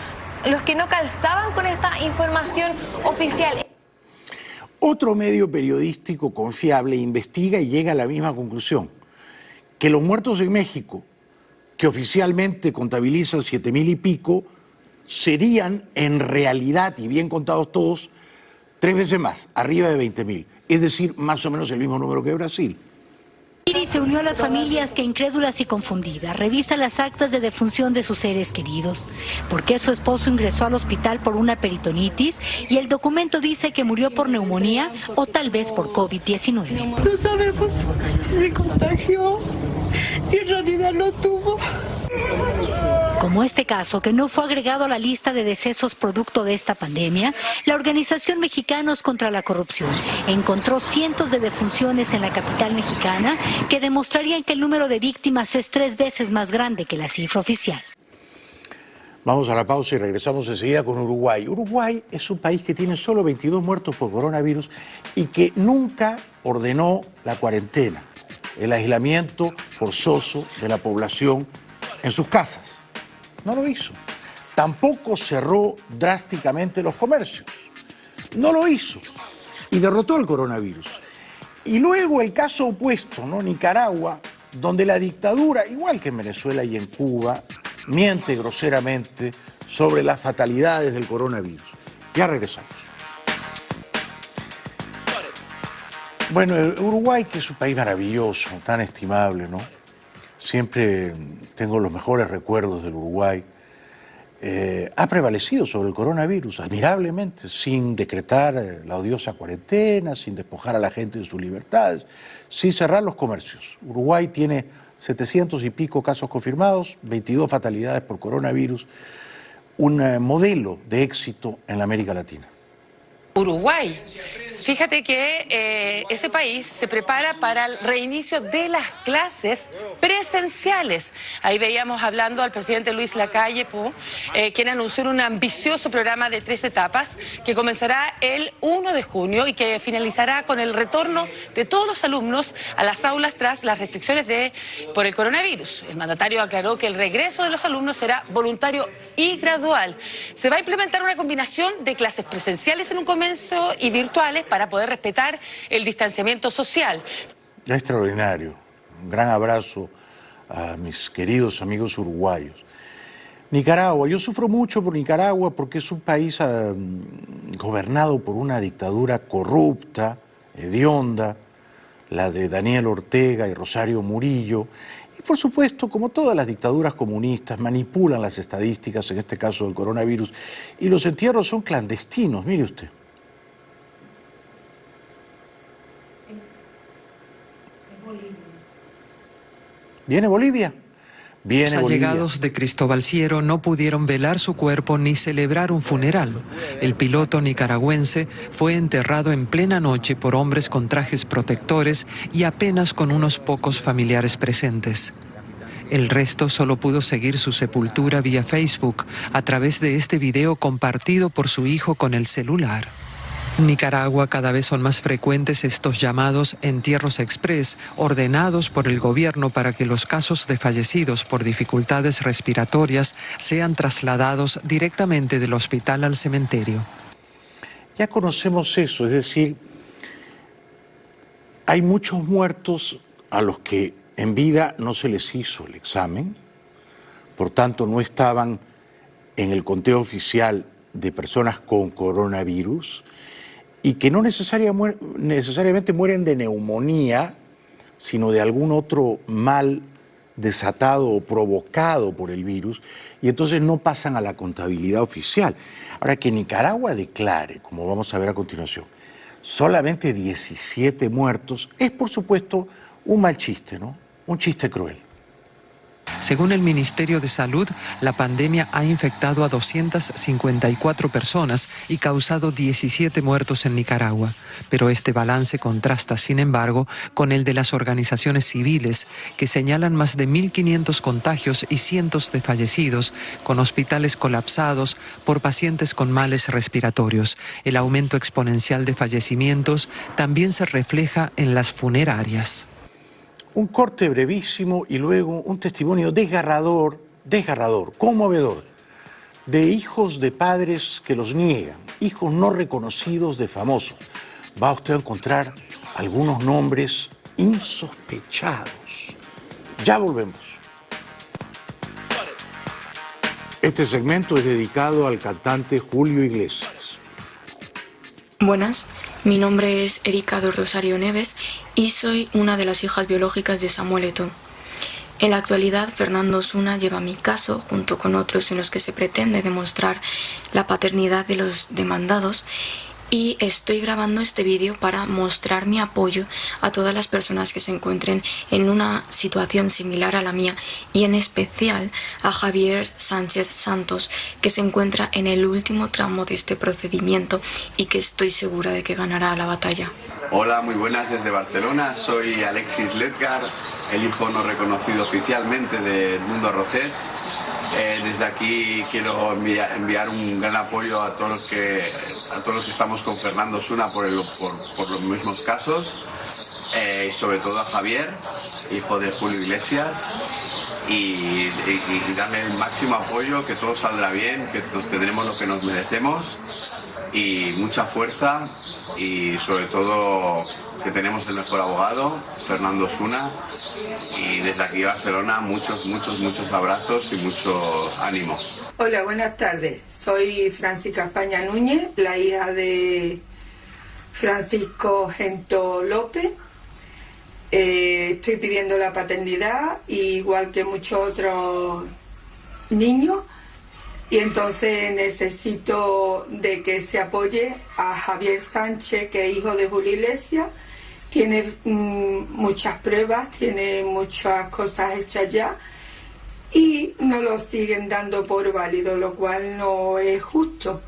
los que no calzaban con esta información oficial. Otro medio periodístico confiable investiga y llega a la misma conclusión, que los muertos en México, que oficialmente contabilizan 7,000 y pico, serían en realidad, y bien contados todos, 3 veces más, arriba de 20,000, es decir, más o menos el mismo número que Brasil. Iris se unió a las familias que, incrédulas y confundidas, revisan las actas de defunción de sus seres queridos. Porque su esposo ingresó al hospital por una peritonitis y el documento dice que murió por neumonía o tal vez por COVID-19. No sabemos si se contagió, si en realidad lo tuvo. Como este caso, que no fue agregado a la lista de decesos producto de esta pandemia, la organización Mexicanos contra la Corrupción encontró cientos de defunciones en la capital mexicana que demostrarían que el número de víctimas es 3 veces más grande que la cifra oficial. Vamos a la pausa y regresamos enseguida con Uruguay. Uruguay es un país que tiene solo 22 muertos por coronavirus y que nunca ordenó la cuarentena, el aislamiento forzoso de la población en sus casas. No lo hizo. Tampoco cerró drásticamente los comercios. No lo hizo. Y derrotó el coronavirus. Y luego el caso opuesto, ¿no? Nicaragua, donde la dictadura, igual que en Venezuela y en Cuba, miente groseramente sobre las fatalidades del coronavirus. Ya regresamos. Bueno, Uruguay, que es un país maravilloso, tan estimable, ¿no? Siempre tengo los mejores recuerdos del Uruguay. Ha prevalecido sobre el coronavirus admirablemente, sin decretar la odiosa cuarentena, sin despojar a la gente de sus libertades, sin cerrar los comercios. Uruguay tiene 700 y pico casos confirmados, 22 fatalidades por coronavirus, un modelo de éxito en la América Latina. Uruguay. Fíjate que ese país se prepara para el reinicio de las clases presenciales. Ahí veíamos hablando al presidente Luis Lacalle Pou, quien anunció un ambicioso programa de 3 etapas que comenzará el 1 de junio y que finalizará con el retorno de todos los alumnos a las aulas tras las restricciones por el coronavirus. El mandatario aclaró que el regreso de los alumnos será voluntario y gradual. Se va a implementar una combinación de clases presenciales en un comienzo y virtuales para poder respetar el distanciamiento social. Extraordinario. Un gran abrazo a mis queridos amigos uruguayos. Nicaragua. Yo sufro mucho por Nicaragua porque es un país gobernado por una dictadura corrupta, hedionda, la de Daniel Ortega y Rosario Murillo. Y por supuesto, como todas las dictaduras comunistas, manipulan las estadísticas, en este caso del coronavirus, y los entierros son clandestinos, mire usted. ¿Viene Bolivia? Los allegados de Cristóbal Ciero no pudieron velar su cuerpo ni celebrar un funeral. El piloto nicaragüense fue enterrado en plena noche por hombres con trajes protectores y apenas con unos pocos familiares presentes. El resto solo pudo seguir su sepultura vía Facebook a través de este video compartido por su hijo con el celular. En Nicaragua cada vez son más frecuentes estos llamados entierros express, ordenados por el gobierno para que los casos de fallecidos por dificultades respiratorias sean trasladados directamente del hospital al cementerio. Ya conocemos eso, es decir, hay muchos muertos a los que en vida no se les hizo el examen, por tanto no estaban en el conteo oficial de personas con coronavirus, y que no necesariamente mueren de neumonía, sino de algún otro mal desatado o provocado por el virus, y entonces no pasan a la contabilidad oficial. Ahora, que Nicaragua declare, como vamos a ver a continuación, solamente 17 muertos, es por supuesto un mal chiste, ¿no? Un chiste cruel. Según el Ministerio de Salud, la pandemia ha infectado a 254 personas y causado 17 muertos en Nicaragua. Pero este balance contrasta, sin embargo, con el de las organizaciones civiles, que señalan más de 1.500 contagios y cientos de fallecidos, con hospitales colapsados por pacientes con males respiratorios. El aumento exponencial de fallecimientos también se refleja en las funerarias. Un corte brevísimo y luego un testimonio desgarrador, conmovedor, de hijos de padres que los niegan, hijos no reconocidos de famosos. Va usted a encontrar algunos nombres insospechados. Ya volvemos. Este segmento es dedicado al cantante Julio Iglesias. Buenas, mi nombre es Erika Dos Rosario Neves y soy una de las hijas biológicas de Samuel Eto'o. En la actualidad, Fernando Osuna lleva mi caso junto con otros en los que se pretende demostrar la paternidad de los demandados, y estoy grabando este vídeo para mostrar mi apoyo a todas las personas que se encuentren en una situación similar a la mía, y en especial a Javier Sánchez Santos, que se encuentra en el último tramo de este procedimiento y que estoy segura de que ganará la batalla. Hola, muy buenas desde Barcelona. Soy Alexis Ledgar, el hijo no reconocido oficialmente de Edmundo Roset. Desde aquí quiero enviar un gran apoyo a todos los que estamos con Fernando Osuna por los mismos casos, y sobre todo a Javier, hijo de Julio Iglesias, y darle el máximo apoyo, que todo saldrá bien, que nos tendremos lo que nos merecemos, y mucha fuerza, y sobre todo que tenemos el mejor abogado, Fernando Osuna, y desde aquí Barcelona muchos abrazos y mucho ánimo. Hola, buenas tardes. Soy Francisca España Núñez, la hija de Francisco Gento López. Estoy pidiendo la paternidad, igual que muchos otros niños, y entonces necesito de que se apoye a Javier Sánchez, que es hijo de Julio Iglesias. Tiene muchas pruebas, tiene muchas cosas hechas ya, y no lo siguen dando por válido, lo cual no es justo,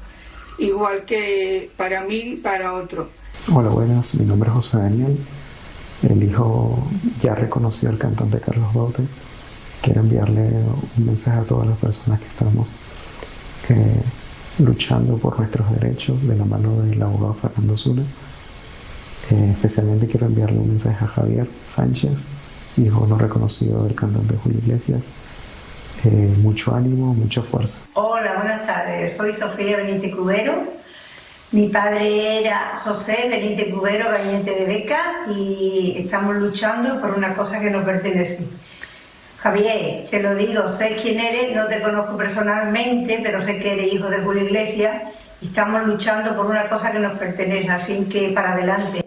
igual que para mí y para otros. Hola, buenas, mi nombre es José Daniel, el hijo ya reconocido del cantante Carlos Baute. Quiero enviarle un mensaje a todas las personas que estamos luchando por nuestros derechos de la mano del abogado Fernando Zuna. Especialmente quiero enviarle un mensaje a Javier Sánchez, hijo no reconocido del cantante Julio Iglesias. Mucho ánimo, mucha fuerza. Hola, buenas tardes. Soy Sofía Benítez Cubero. Mi padre era José Benítez Cubero, gabinete de beca, y estamos luchando por una cosa que nos pertenece. Javier, te lo digo, sé quién eres, no te conozco personalmente, pero sé que eres hijo de Julio Iglesias y estamos luchando por una cosa que nos pertenece, así que para adelante.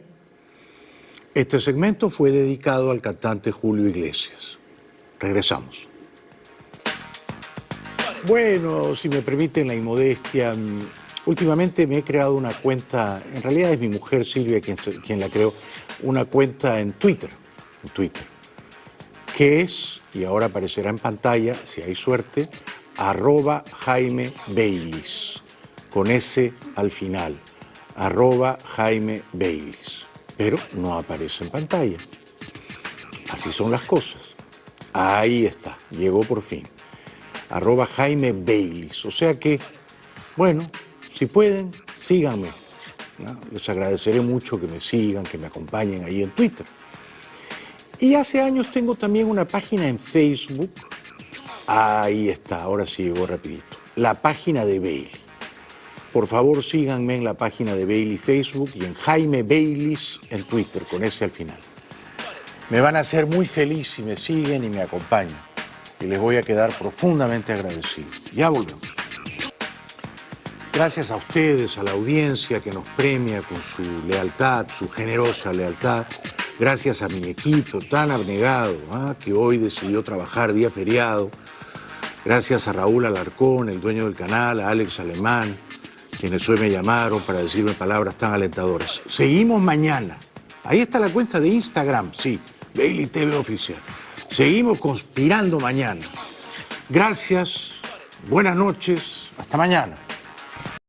Este segmento fue dedicado al cantante Julio Iglesias. Regresamos. Bueno, si me permiten la inmodestia, últimamente me he creado una cuenta, en realidad es mi mujer Silvia quien la creó, una cuenta en Twitter, que es, y ahora aparecerá en pantalla, si hay suerte, @JaimeBaileys, con S al final, @JaimeBaileys, pero no aparece en pantalla. Así son las cosas. Ahí está, llegó por fin, @JaimeBaileys, o sea que, bueno, si pueden, síganme, ¿no? Les agradeceré mucho que me sigan, que me acompañen ahí en Twitter. Y hace años tengo también una página en Facebook. Ahí está, ahora sí llegó rapidito. La página de Bailey. Por favor, síganme en la página de Bailey Facebook y en Jaime Baileys en Twitter, con ese al final. Me van a hacer muy feliz si me siguen y me acompañan. Y les voy a quedar profundamente agradecido. Ya volvemos. Gracias a ustedes, a la audiencia que nos premia con su lealtad, su generosa lealtad. Gracias a mi equipo tan abnegado, que hoy decidió trabajar día feriado. Gracias a Raúl Alarcón, el dueño del canal, a Alex Alemán, quienes hoy me llamaron para decirme palabras tan alentadoras. Seguimos mañana. Ahí está la cuenta de Instagram, sí, Bailey TV Oficial. Seguimos conspirando mañana. Gracias, buenas noches, hasta mañana.